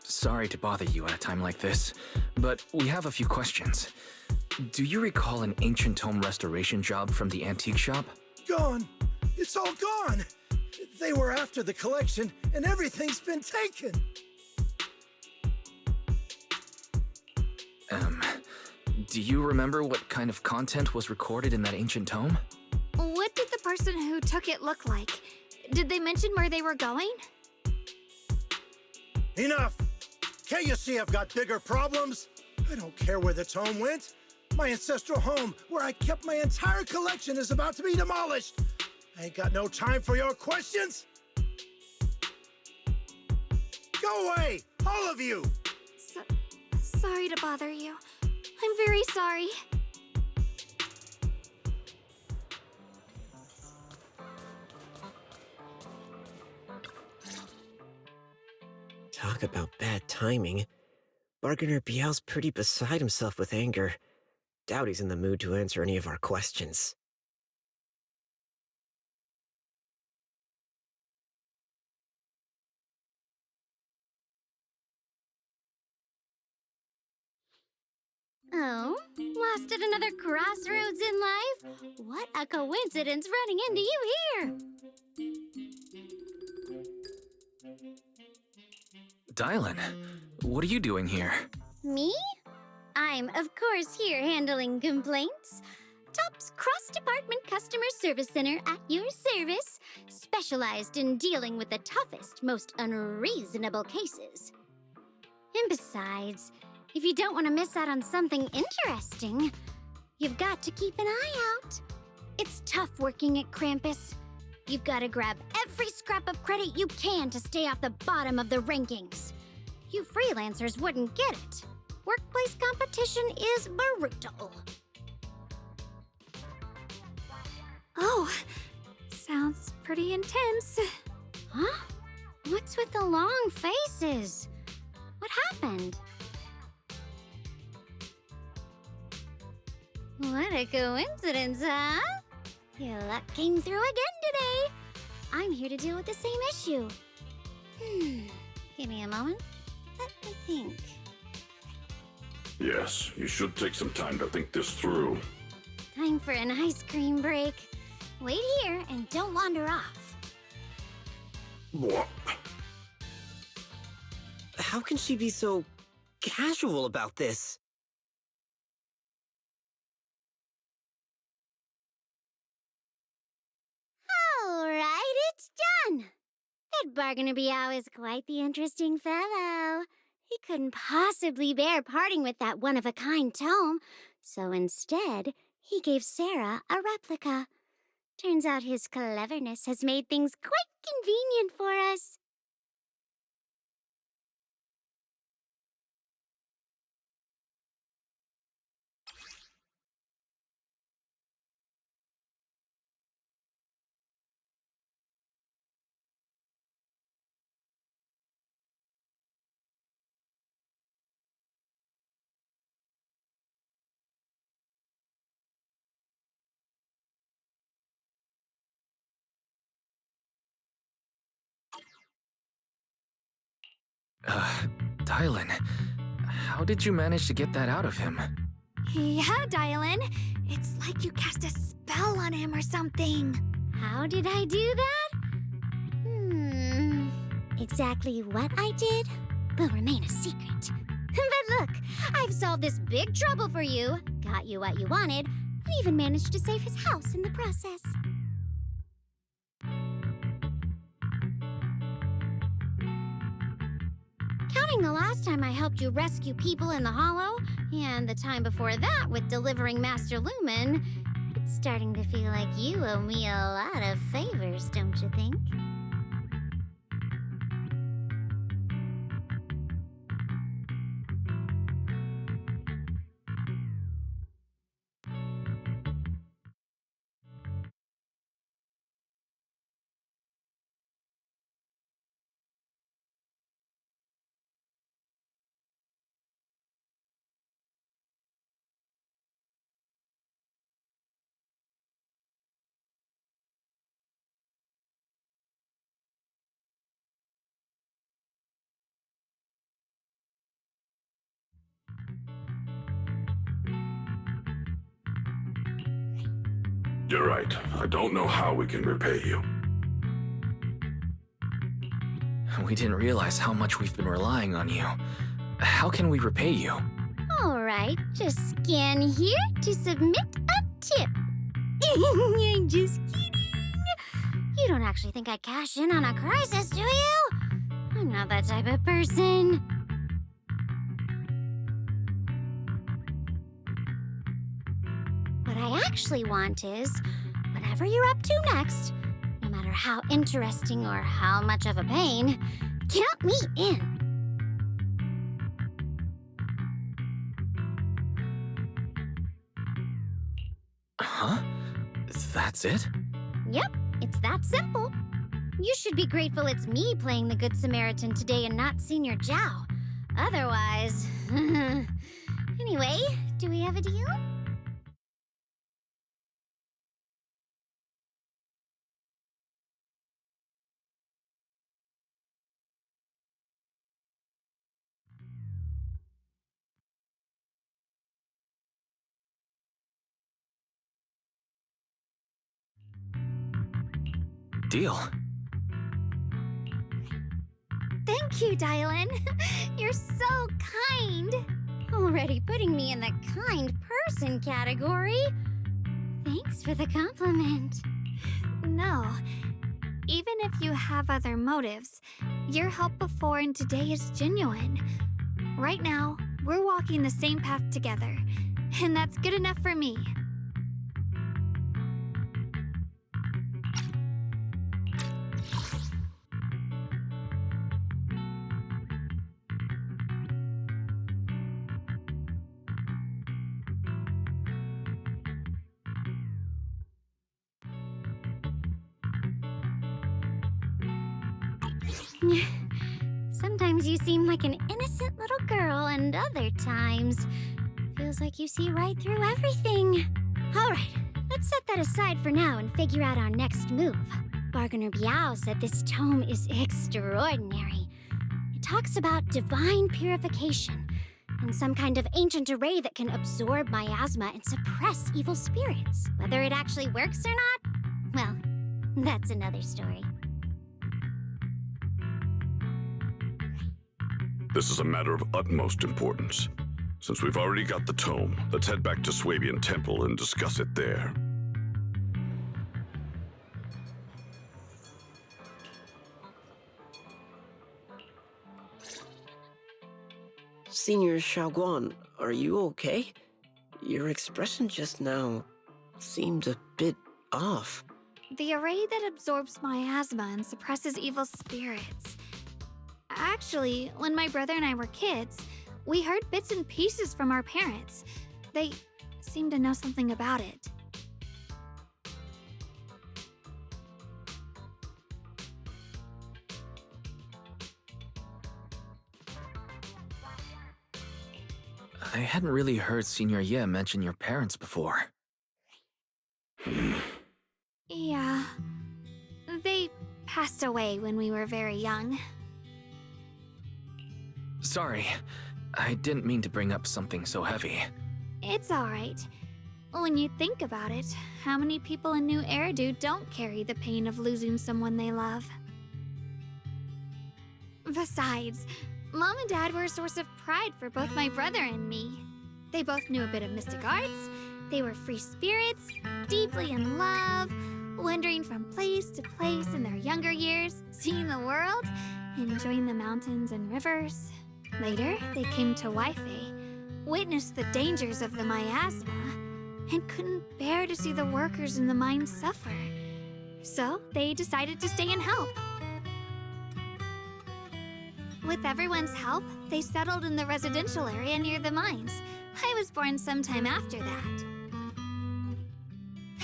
Sorry to bother you at a time like this, but we have a few questions. Do you recall an ancient tome restoration job from the antique shop? Gone. It's all gone. They were after the collection, and everything's been taken. Do you remember what kind of content was recorded in that ancient tome? What did the person who took it look like? Did they mention where they were going? Enough! Can't you see I've got bigger problems? I don't care where the tome went. My ancestral home, where I kept my entire collection, is about to be demolished. I ain't got no time for your questions. Go away, all of you! Sorry to bother you. I'm very sorry. Talk about bad timing. Bargainer Biao's pretty beside himself with anger. Doubt he's in the mood to answer any of our questions. Oh, lost at another crossroads in life? What a coincidence running into you here! Dylan, what are you doing here? Me? I'm, of course, here handling complaints. Top's cross-department customer service center at your service, specialized in dealing with the toughest, most unreasonable cases. And besides, if you don't want to miss out on something interesting, you've got to keep an eye out. It's tough working at Krampus. You've got to grab every scrap of credit you can to stay off the bottom of the rankings. You freelancers wouldn't get it. Workplace competition is brutal. Oh, sounds pretty intense. Huh? What's with the long faces? What happened? What a coincidence, huh? Your luck came through again today. I'm here to deal with the same issue. Give me a moment. Let me think. Yes, you should take some time to think this through. Time for an ice cream break. Wait here and don't wander off. What? How can she be so casual about this? All right, it's done. That Bargainer Biao is quite the interesting fellow. He couldn't possibly bear parting with that one-of-a-kind tome, so instead, he gave Sarah a replica. Turns out his cleverness has made things quite convenient for us. Dylan, how did you manage to get that out of him? Yeah, Dylan. It's like you cast a spell on him or something. How did I do that? Exactly what I did will remain a secret. But look, I've solved this big trouble for you, got you what you wanted, and even managed to save his house in the process. Counting the last time I helped you rescue people in the Hollow, and the time before that with delivering Master Lumen, it's starting to feel like you owe me a lot of favors, don't you think? You're right. I don't know how we can repay you. We didn't realize how much we've been relying on you. How can we repay you? All right, just scan here to submit a tip. I'm just kidding. You don't actually think I'd cash in on a crisis, do you? I'm not that type of person. What I actually want is, whatever you're up to next, no matter how interesting or how much of a pain, count me in. Huh? That's it? Yep, it's that simple. You should be grateful it's me playing the Good Samaritan today and not Senior Zhao. Otherwise... Anyway, do we have a deal? Deal. Thank you, Dylan. You're so kind. Already putting me in the kind person category. Thanks for the compliment. No. Even if you have other motives, your help before and today is genuine. Right now, we're walking the same path together, and that's good enough for me. Sometimes you seem like an innocent little girl, and other times feels like you see right through everything. All right, let's set that aside for now and figure out our next move. Bargainer Biao said this tome is extraordinary. It talks about divine purification and some kind of ancient array that can absorb miasma and suppress evil spirits. Whether it actually works or not, well, that's another story. This is a matter of utmost importance. Since we've already got the tome, let's head back to Swabian Temple and discuss it there. Senior Xiaoguan, are you okay? Your expression just now seemed a bit off. The array that absorbs miasma and suppresses evil spirits. Actually, when my brother and I were kids, we heard bits and pieces from our parents. They seemed to know something about it. I hadn't really heard Senior Ye mention your parents before. Yeah. They passed away when we were very young. Sorry, I didn't mean to bring up something so heavy. It's alright. When you think about it, how many people in New Eridu don't carry the pain of losing someone they love? Besides, Mom and Dad were a source of pride for both my brother and me. They both knew a bit of mystic arts, they were free spirits, deeply in love, wandering from place to place in their younger years, seeing the world, enjoying the mountains and rivers. Later, they came to Wi-Fi, witnessed the dangers of the miasma, and couldn't bear to see the workers in the mines suffer. So, they decided to stay and help. With everyone's help, they settled in the residential area near the mines. I was born sometime after that.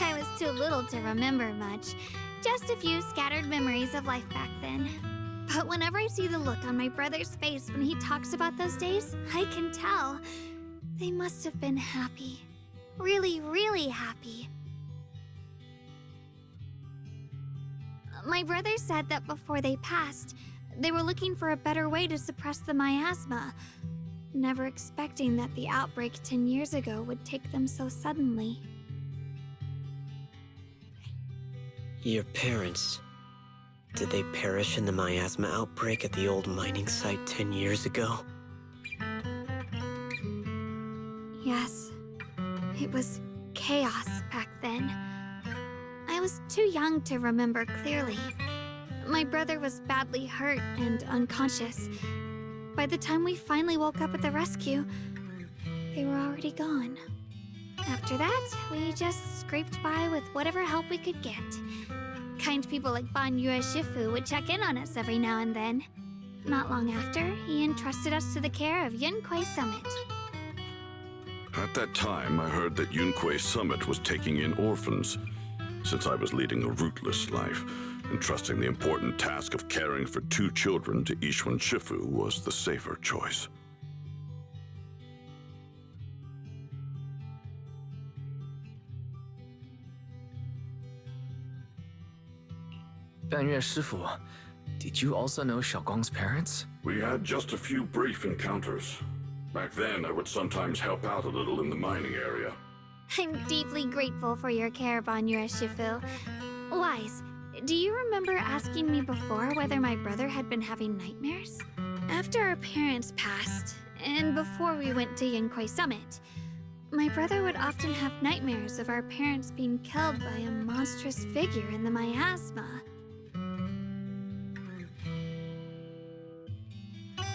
I was too little to remember much, just a few scattered memories of life back then. But whenever I see the look on my brother's face when he talks about those days, I can tell. They must have been happy. Really, really happy. My brother said that before they passed, they were looking for a better way to suppress the miasma, never expecting that the outbreak 10 years ago would take them so suddenly. Your parents, did they perish in the miasma outbreak at the old mining site 10 years ago? Yes. It was chaos back then. I was too young to remember clearly. My brother was badly hurt and unconscious. By the time we finally woke up at the rescue, they were already gone. After that, we just scraped by with whatever help we could get. Kind people like Banyue Shifu would check in on us every now and then. Not long after, he entrusted us to the care of Yunquei Summit. At that time, I heard that Yunquei Summit was taking in orphans. Since I was leading a rootless life, entrusting the important task of caring for 2 children to Ishwan Shifu was the safer choice. Banyue Shifu, did you also know Xiaoguang's parents? We had just a few brief encounters. Back then, I would sometimes help out a little in the mining area. I'm deeply grateful for your care, Banyue Shifu. Wise, do you remember asking me before whether my brother had been having nightmares? After our parents passed, and before we went to Yunquei Summit, my brother would often have nightmares of our parents being killed by a monstrous figure in the miasma.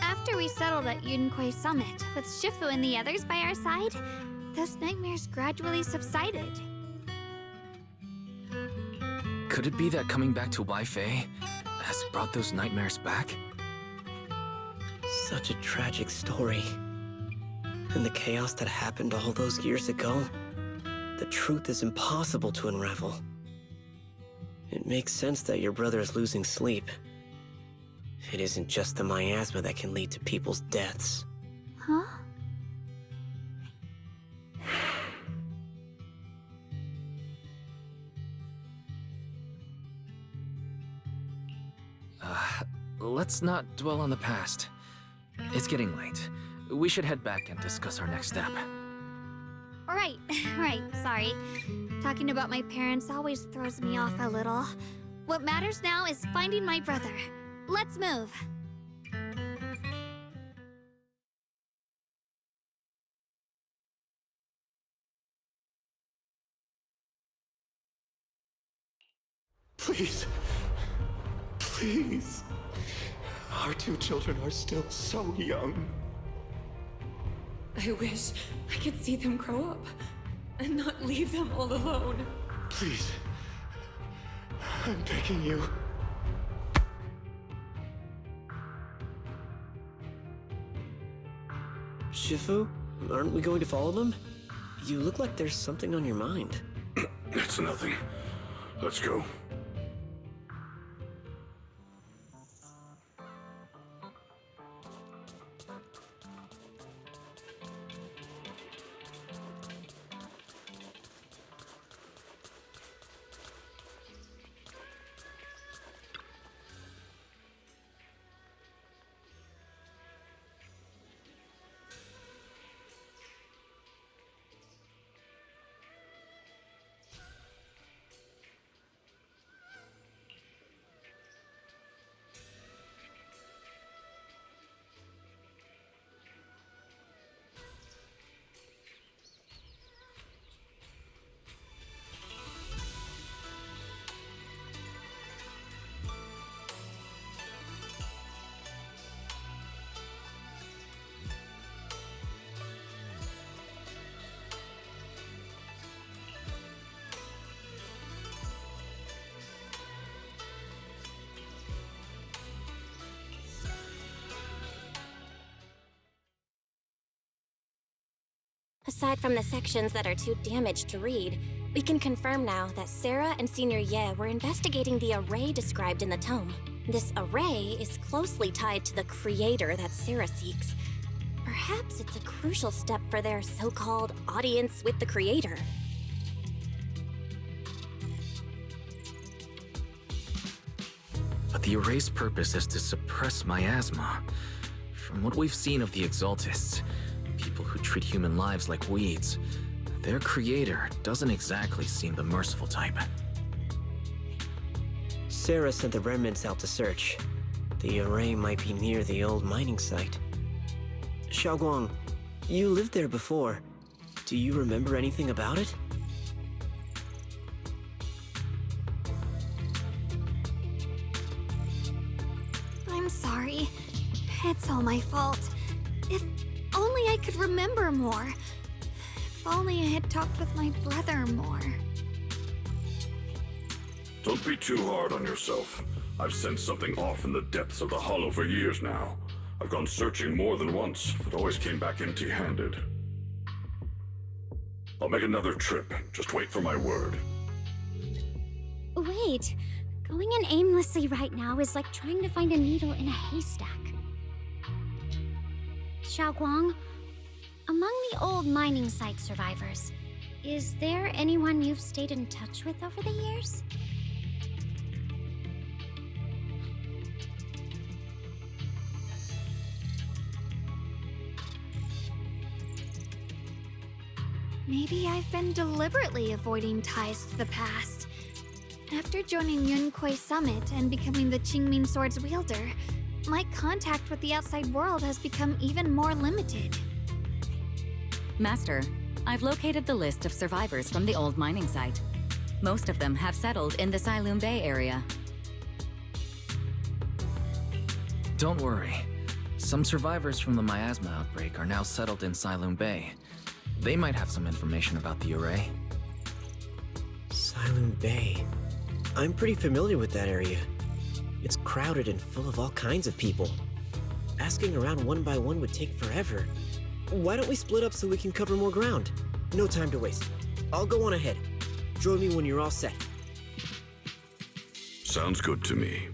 After we settled at Yunquei Summit, with Shifu and the others by our side, those nightmares gradually subsided. Could it be that coming back to Wi-Fi has brought those nightmares back? Such a tragic story. And the chaos that happened all those years ago, the truth is impossible to unravel. It makes sense that your brother is losing sleep. It isn't just the miasma that can lead to people's deaths. Huh? Let's not dwell on the past. It's getting late. We should head back and discuss our next step. Right, sorry. Talking about my parents always throws me off a little. What matters now is finding my brother. Let's move. Please. Please. Our 2 children are still so young. I wish I could see them grow up and not leave them all alone. Please. I'm begging you. Shifu, aren't we going to follow them? You look like there's something on your mind. It's nothing. Let's go. Aside from the sections that are too damaged to read, we can confirm now that Sarah and Senior Ye were investigating the array described in the tome. This array is closely tied to the creator that Sarah seeks. Perhaps it's a crucial step for their so-called audience with the creator. But the array's purpose is to suppress miasma. From what we've seen of the Exaltists, people who treat human lives like weeds, their creator doesn't exactly seem the merciful type. Sarah sent the remnants out to search. The array might be near the old mining site. Xiaoguang, you lived there before. Do you remember anything about it? I'm sorry. It's all my fault. If only I could remember more. If only I had talked with my brother more. Don't be too hard on yourself. I've sensed something off in the depths of the hollow for years now. I've gone searching more than once, but always came back empty-handed. I'll make another trip. Just wait for my word. Wait. Going in aimlessly right now is like trying to find a needle in a haystack. Xiaoguang, among the old mining site survivors, is there anyone you've stayed in touch with over the years? Maybe I've been deliberately avoiding ties to the past. After joining Yunquei Summit and becoming the Qingming Sword's wielder, my contact with the outside world has become even more limited. Master, I've located the list of survivors from the old mining site. Most of them have settled in the Silum Bay area. Don't worry. Some survivors from the miasma outbreak are now settled in Silum Bay. They might have some information about the array. Silum Bay. I'm pretty familiar with that area. It's crowded and full of all kinds of people. Asking around one by one would take forever. Why don't we split up so we can cover more ground? No time to waste. I'll go on ahead. Join me when you're all set. Sounds good to me.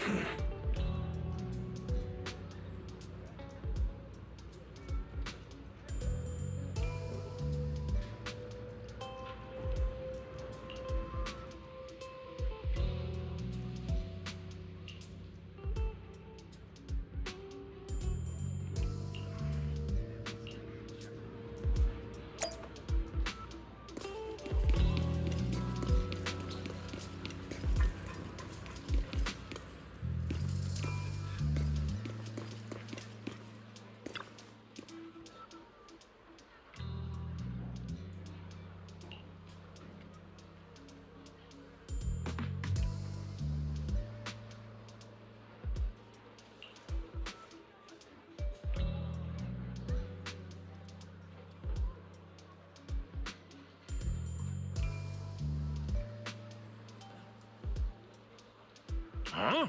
Huh? Uh-huh.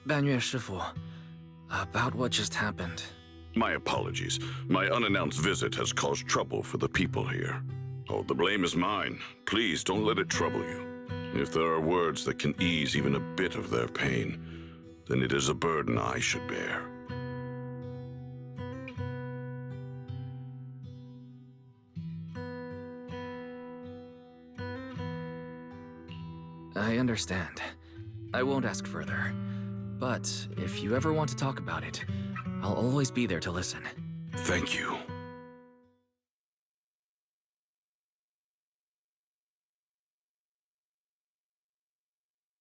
Banyue Shifu, about what just happened. My apologies. My unannounced visit has caused trouble for the people here. Oh, the blame is mine. Please don't let it trouble you. If there are words that can ease even a bit of their pain, then it is a burden I should bear. I understand. I won't ask further. But if you ever want to talk about it, I'll always be there to listen. Thank you.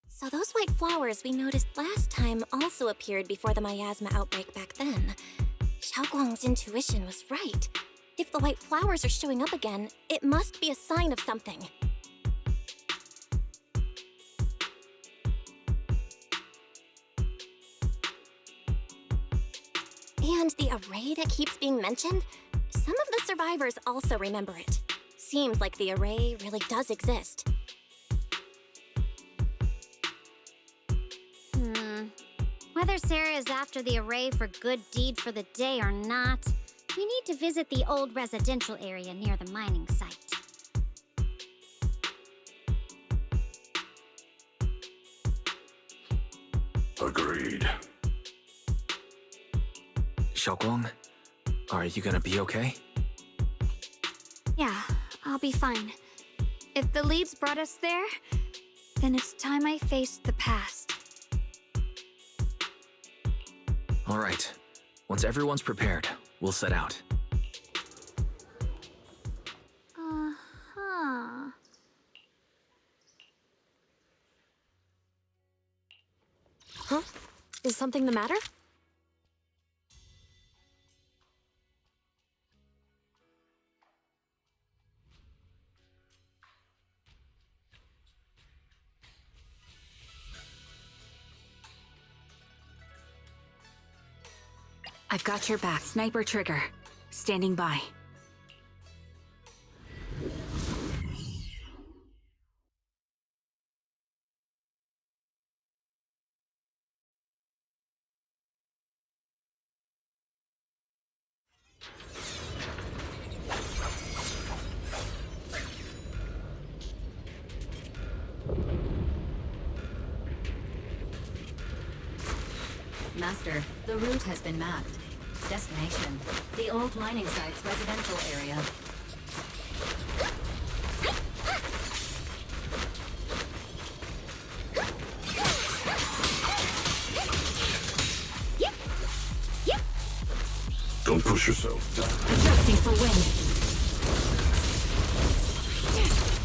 So those white flowers we noticed last time also appeared before the miasma outbreak back then. Xiaoguang's intuition was right. If the white flowers are showing up again, it must be a sign of something. And the array that keeps being mentioned? Some of the survivors also remember it. Seems like the array really does exist. Whether Sarah is after the array for good deed for the day or not, we need to visit the old residential area near the mining site. Agreed. Xiaoguang, are you gonna be okay? Yeah, I'll be fine. If the leads brought us there, then it's time I faced the past. All right. Once everyone's prepared, we'll set out. Uh-huh. Huh? Is something the matter? I've got your back. Sniper trigger. Standing by. Master, the route has been mapped. Destination, the old mining site's residential area. Don't push yourself. Adjusting for wind.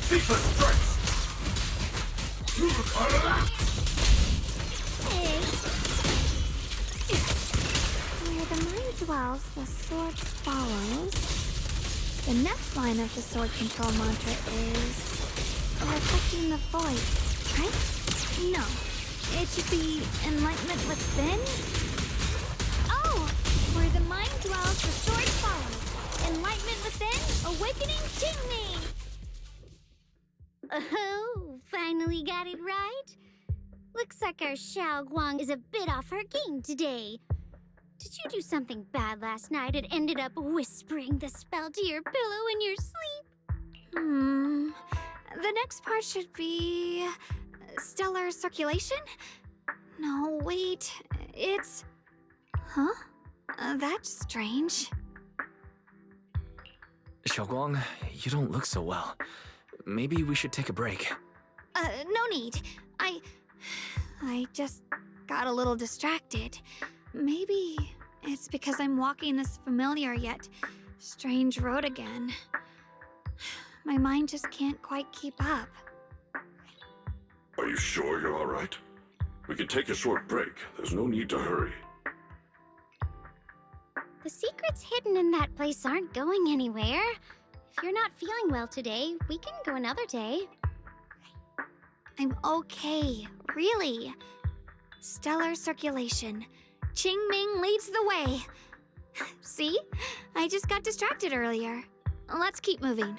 Ceaseless strikes! Where the mind dwells, the sword follows. The next line of the sword control mantra is reflecting the void, right? No, it should be enlightenment within. Oh, where the mind dwells, the sword follows. Enlightenment within, awakening Jingming. Oh, finally got it right? Looks like our Xiao Guang is a bit off her game today. Did you do something bad last night and ended up whispering the spell to your pillow in your sleep? The next part should be stellar circulation? No, wait, it's... Huh? That's strange. Xiaoguang, you don't look so well. Maybe we should take a break. No need. I just got a little distracted. Maybe it's because I'm walking this familiar yet strange road again. My mind just can't quite keep up. Are you sure you're all right? We can take a short break. There's no need to hurry. The secrets hidden in that place aren't going anywhere. If you're not feeling well today, we can go another day. I'm okay, really. Stellar circulation. Qingming leads the way. See? I just got distracted earlier. Let's keep moving.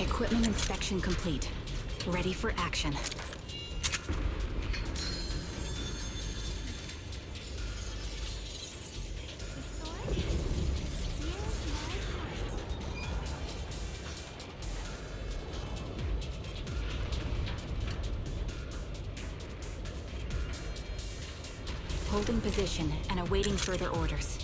Equipment inspection complete. Ready for action. Holding position and awaiting further orders.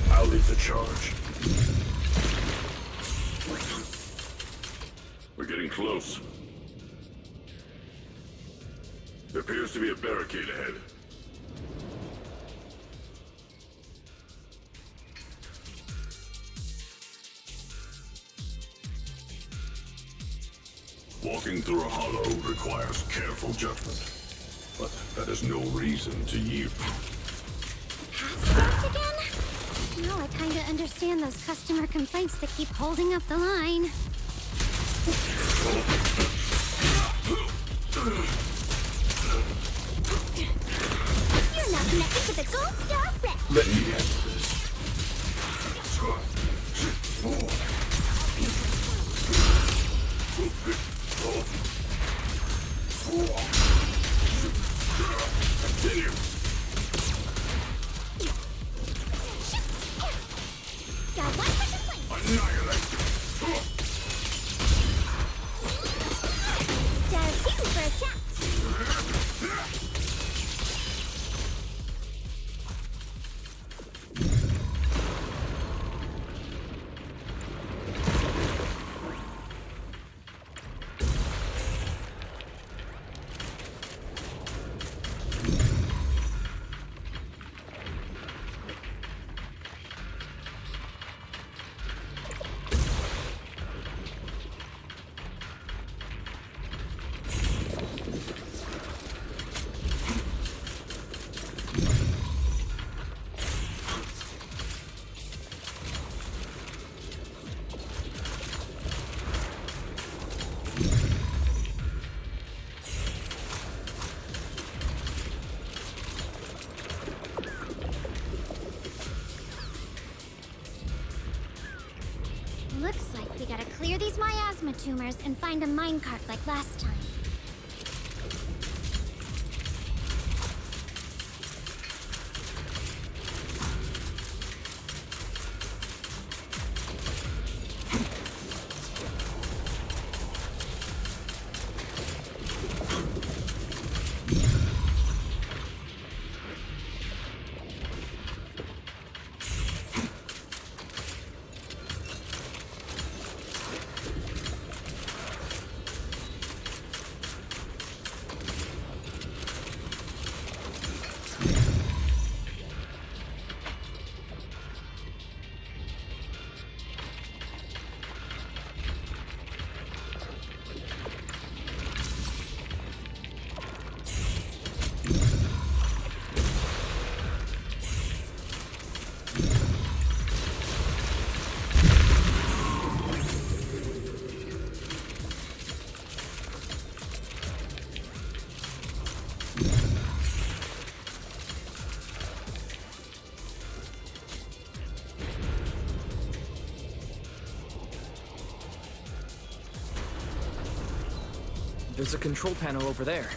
I'll lead the charge. We're getting close. There appears to be a barricade ahead. Walking through a hollow requires careful judgment, but that is no reason to yield. Passwords again? Now I kinda understand those customer complaints that keep holding up the line. You're not connected with a gold star rep. Let me handle this. Continue. Got one for complaint. Annihilate. Star 2 for a chat. Looks like we gotta clear these miasma tumors and find a minecart like last time. There's a control panel over there.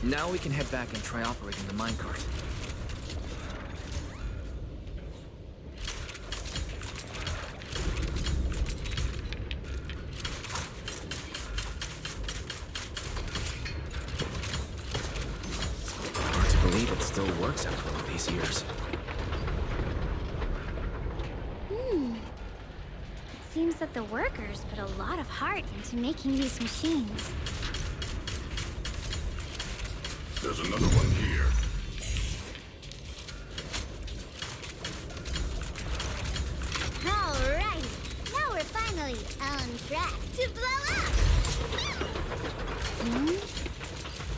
Now we can head back and try operating the minecart. believe it still works after all these years. It seems that the workers put a lot of heart into making these machines. There's another one here. Alrighty, now we're finally on track to blow up!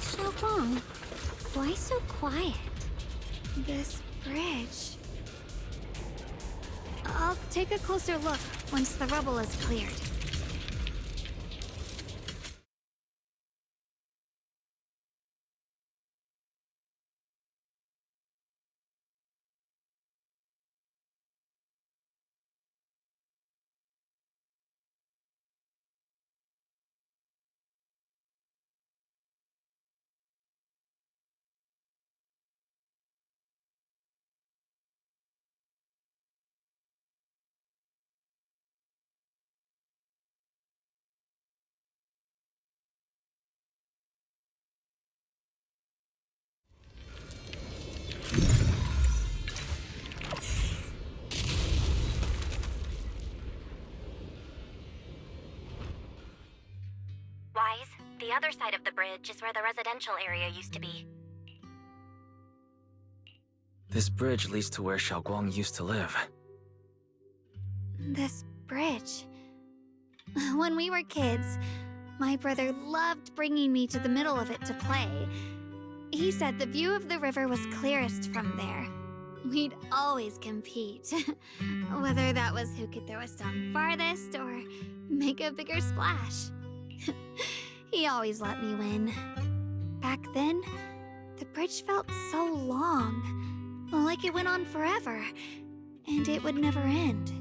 Xiaoguang, why so quiet? This bridge. I'll take a closer look once the rubble is cleared. Wise, the other side of the bridge is where the residential area used to be. This bridge leads to where Xiaoguang used to live. This bridge. When we were kids, my brother loved bringing me to the middle of it to play. He said the view of the river was clearest from there. We'd always compete, whether that was who could throw a stone farthest or make a bigger splash. He always let me win. Back then, the bridge felt so long, like it went on forever, and it would never end.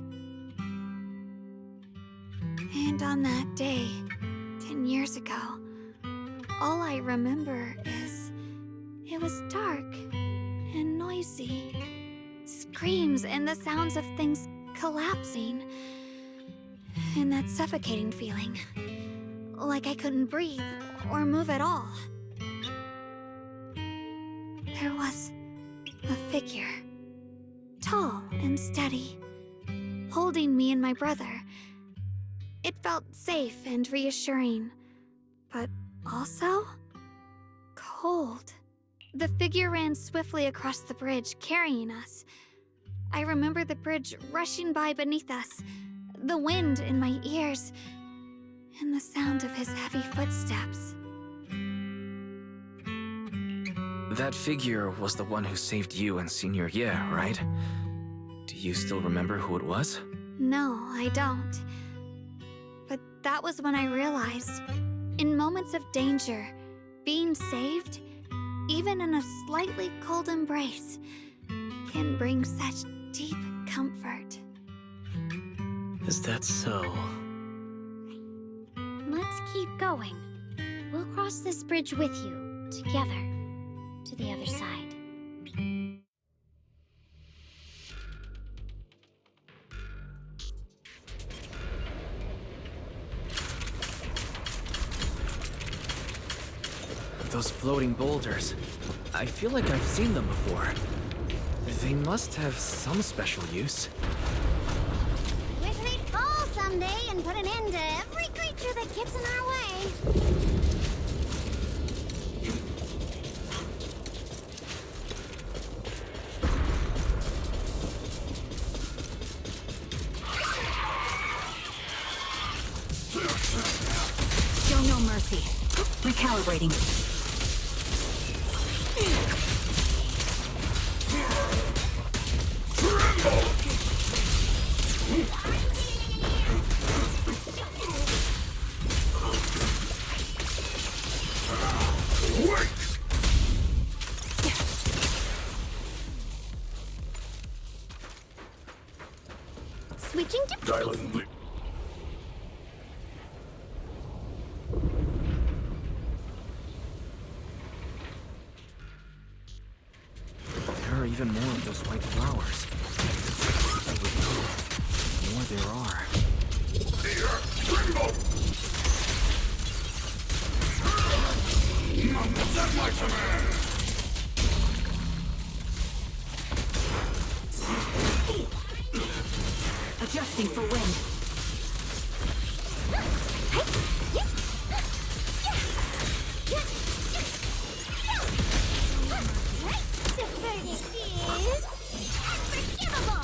And on that day, 10 years ago, all I remember is it was dark and noisy. Screams and the sounds of things collapsing. And that suffocating feeling. Like I couldn't breathe or move at all. There was a figure. Tall and steady. Holding me and my brother. It felt safe and reassuring. But also cold. The figure ran swiftly across the bridge, carrying us. I remember the bridge rushing by beneath us, the wind in my ears, and the sound of his heavy footsteps. That figure was the one who saved you in senior year, right? Do you still remember who it was? No, I don't. But that was when I realized, in moments of danger, being saved, even in a slightly cold embrace, can bring such deep comfort. Is that so? Let's keep going. We'll cross this bridge with you, together, to the other side. Those floating boulders. I feel like I've seen them before. They must have some special use. Wish they'd fall someday and put an end to every creature that gets in our way. Show no mercy. Recalibrating. Switching to Dialing. There are even more of those white flowers. I would know. The more there are. That's my command! Bracing for wind. The verdict is unforgivable.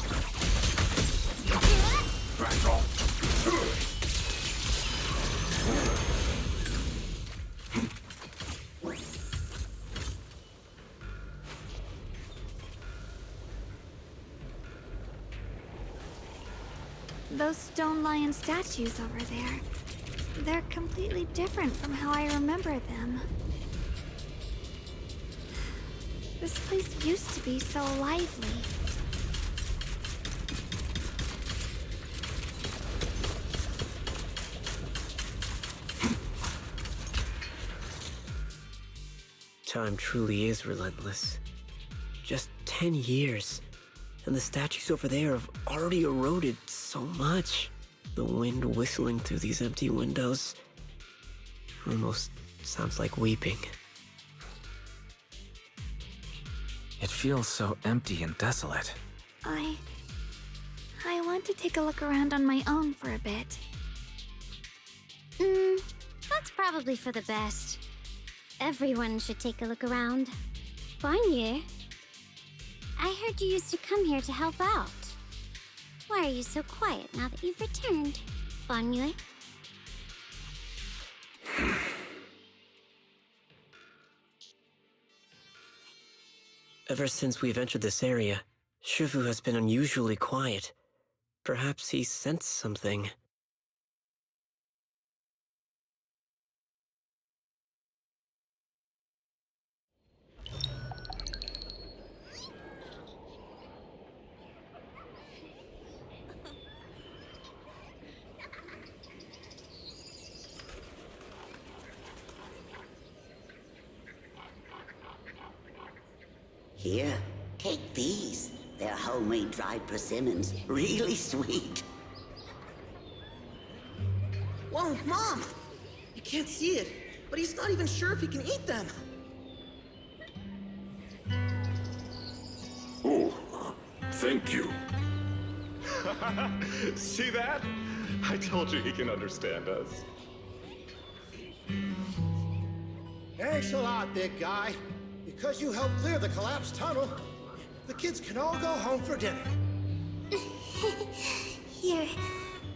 Those stone lion statues over there. They're completely different from how I remember them. This place used to be so lively. Time truly is relentless. Just 10 years, and the statues over there have already eroded so much. The wind whistling through these empty windows almost sounds like weeping. It feels so empty and desolate. I want to take a look around on my own for a bit. That's probably for the best. Everyone should take a look around. Banyu, I heard you used to come here to help out. Why are you so quiet now that you've returned, Banyu? Ever since we've entered this area, Shifu has been unusually quiet. Perhaps he sensed something. Here, take these. They're homemade dried persimmons. Really sweet. Whoa, Mom! You can't see it, but he's not even sure if he can eat them. Oh, thank you. See that? I told you he can understand us. Thanks a lot, big guy. Because you helped clear the collapsed tunnel, the kids can all go home for dinner. Here,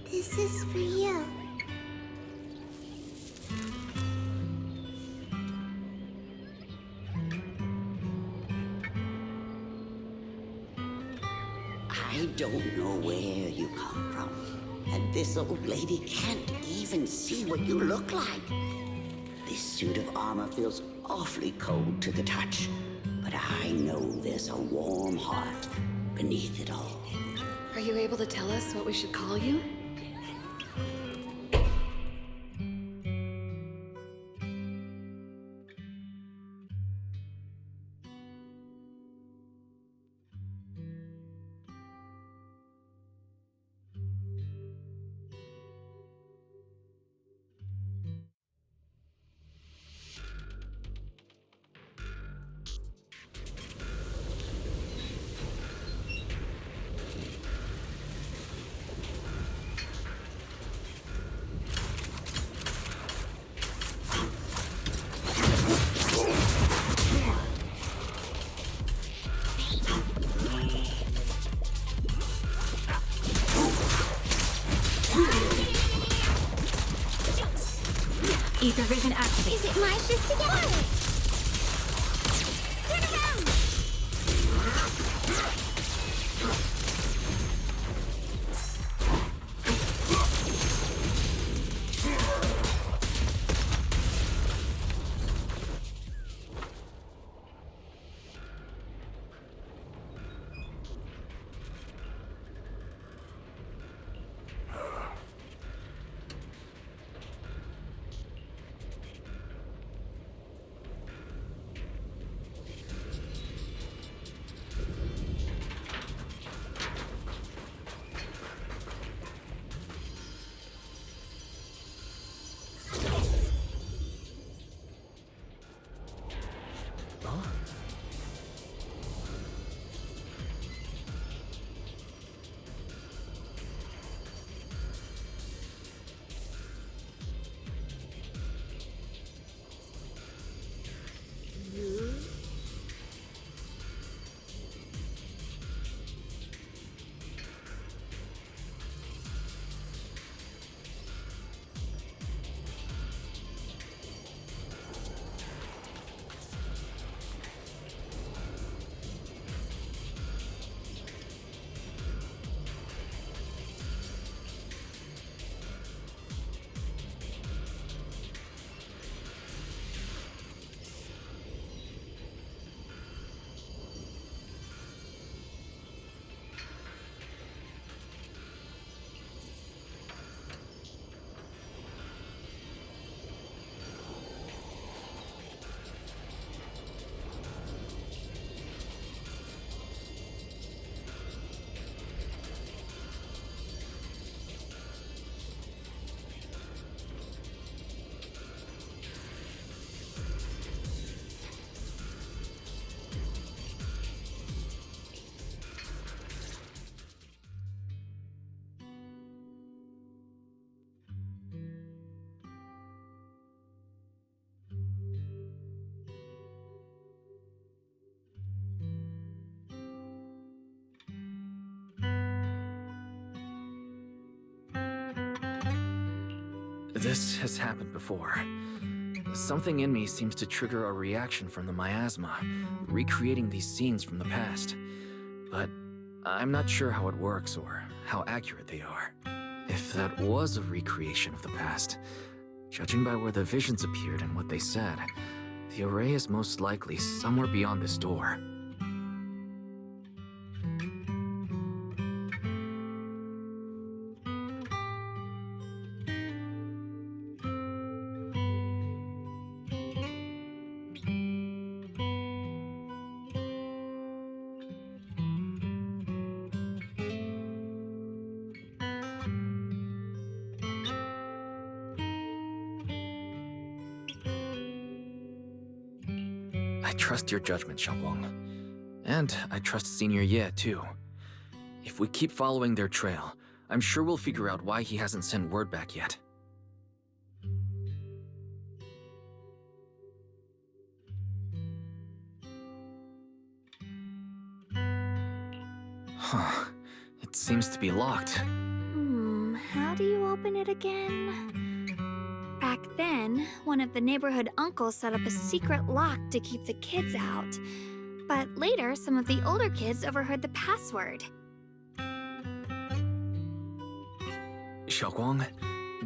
this is for you. I don't know where you come from, and this old lady can't even see what you look like. This suit of armor feels awfully cold to the touch, but I know there's a warm heart beneath it all. Are you able to tell us what we should call you? Ether vision activated. Is it my shift to get out? Turn around! This has happened before. Something in me seems to trigger a reaction from the miasma, recreating these scenes from the past. But I'm not sure how it works or how accurate they are. If that was a recreation of the past, judging by where the visions appeared and what they said, the array is most likely somewhere beyond this door. I trust your judgment, Xiaowang. And I trust Senior Ye, too. If we keep following their trail, I'm sure we'll figure out why he hasn't sent word back yet. Huh. It seems to be locked. How do you open it again? Back then, one of the neighborhood uncles set up a secret lock to keep the kids out. But later, some of the older kids overheard the password. Xiaoguang,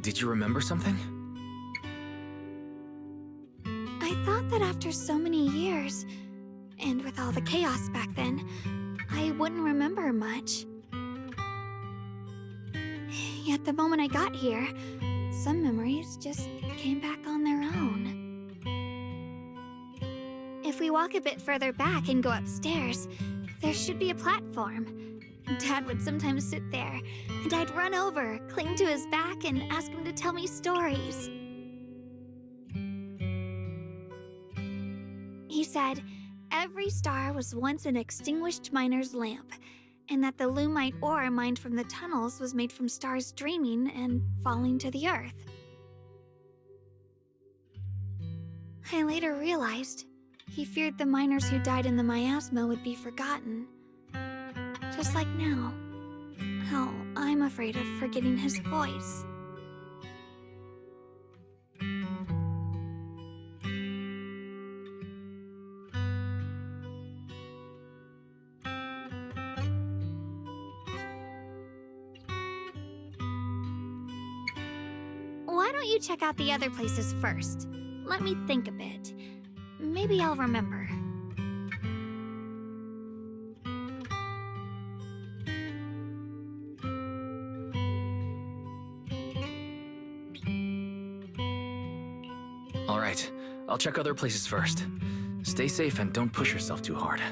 did you remember something? I thought that after so many years, and with all the chaos back then, I wouldn't remember much. Yet the moment I got here, some memories just came back on their own. If we walk a bit further back and go upstairs, there should be a platform. Dad would sometimes sit there, and I'd run over, cling to his back, and ask him to tell me stories. He said every star was once an extinguished miner's lamp, and that the lumite ore mined from the tunnels was made from stars dreaming and falling to the earth. I later realized he feared the miners who died in the miasma would be forgotten. Just like now, how I'm afraid of forgetting his voice. Why don't you check out the other places first? Let me think a bit. Maybe I'll remember. All right, I'll check other places first. Stay safe and don't push yourself too hard.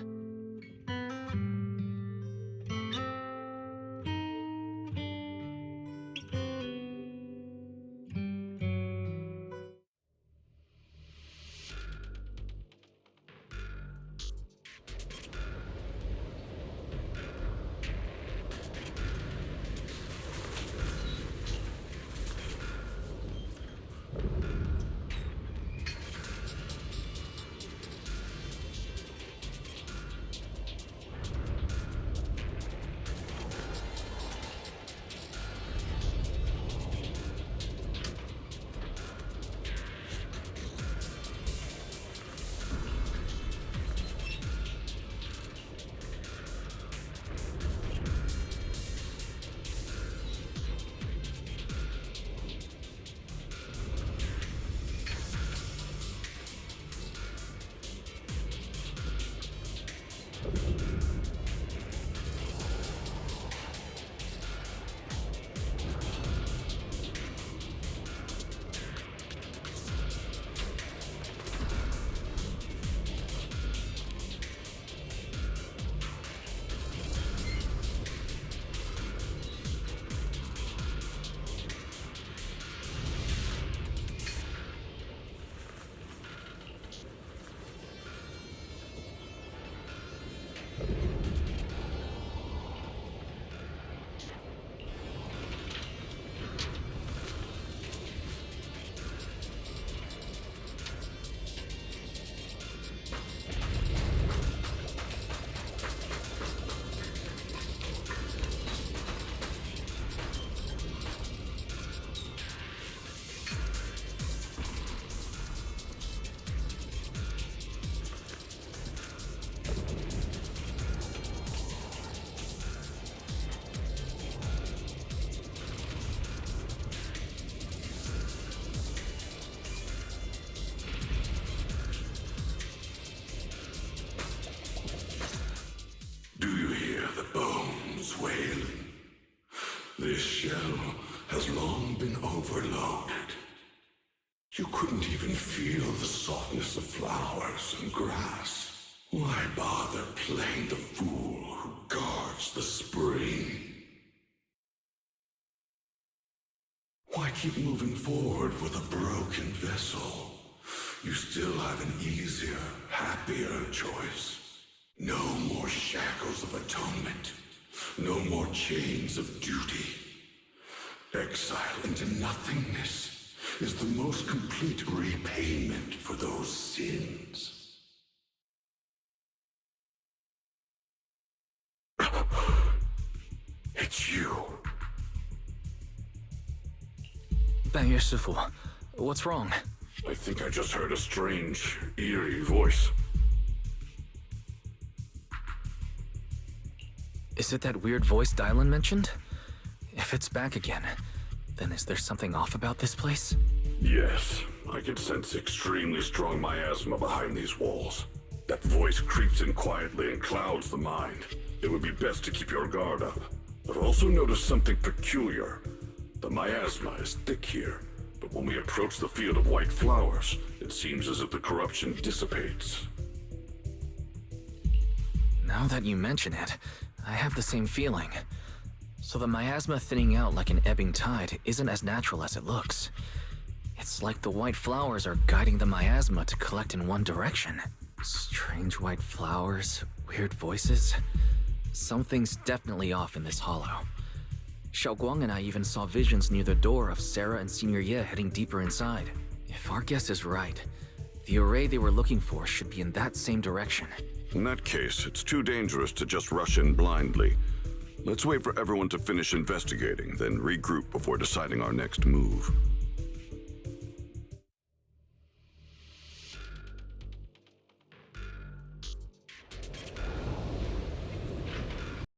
wailing. This shell has long been overloaded. You couldn't even feel the softness of flowers and grass. Why bother playing the fool who guards the spring? Why keep moving forward with a broken vessel? You still have an easier, happier choice. No more shackles of atonement. No more chains of duty. Exile into nothingness is the most complete repayment for those sins. It's you. 半月师傅, what's wrong? I think I just heard a strange, eerie voice. Is it that weird voice Dylan mentioned? If it's back again, then is there something off about this place? Yes, I can sense extremely strong miasma behind these walls. That voice creeps in quietly and clouds the mind. It would be best to keep your guard up. I've also noticed something peculiar. The miasma is thick here, but when we approach the field of white flowers, it seems as if the corruption dissipates. Now that you mention it, I have the same feeling. So the miasma thinning out like an ebbing tide isn't as natural as it looks. It's like the white flowers are guiding the miasma to collect in one direction. Strange white flowers, weird voices. Something's definitely off in this hollow. Xiaoguang and I even saw visions near the door of Sarah and Senior Ye heading deeper inside. If our guess is right, the array they were looking for should be in that same direction. In that case, it's too dangerous to just rush in blindly. Let's wait for everyone to finish investigating, then regroup before deciding our next move.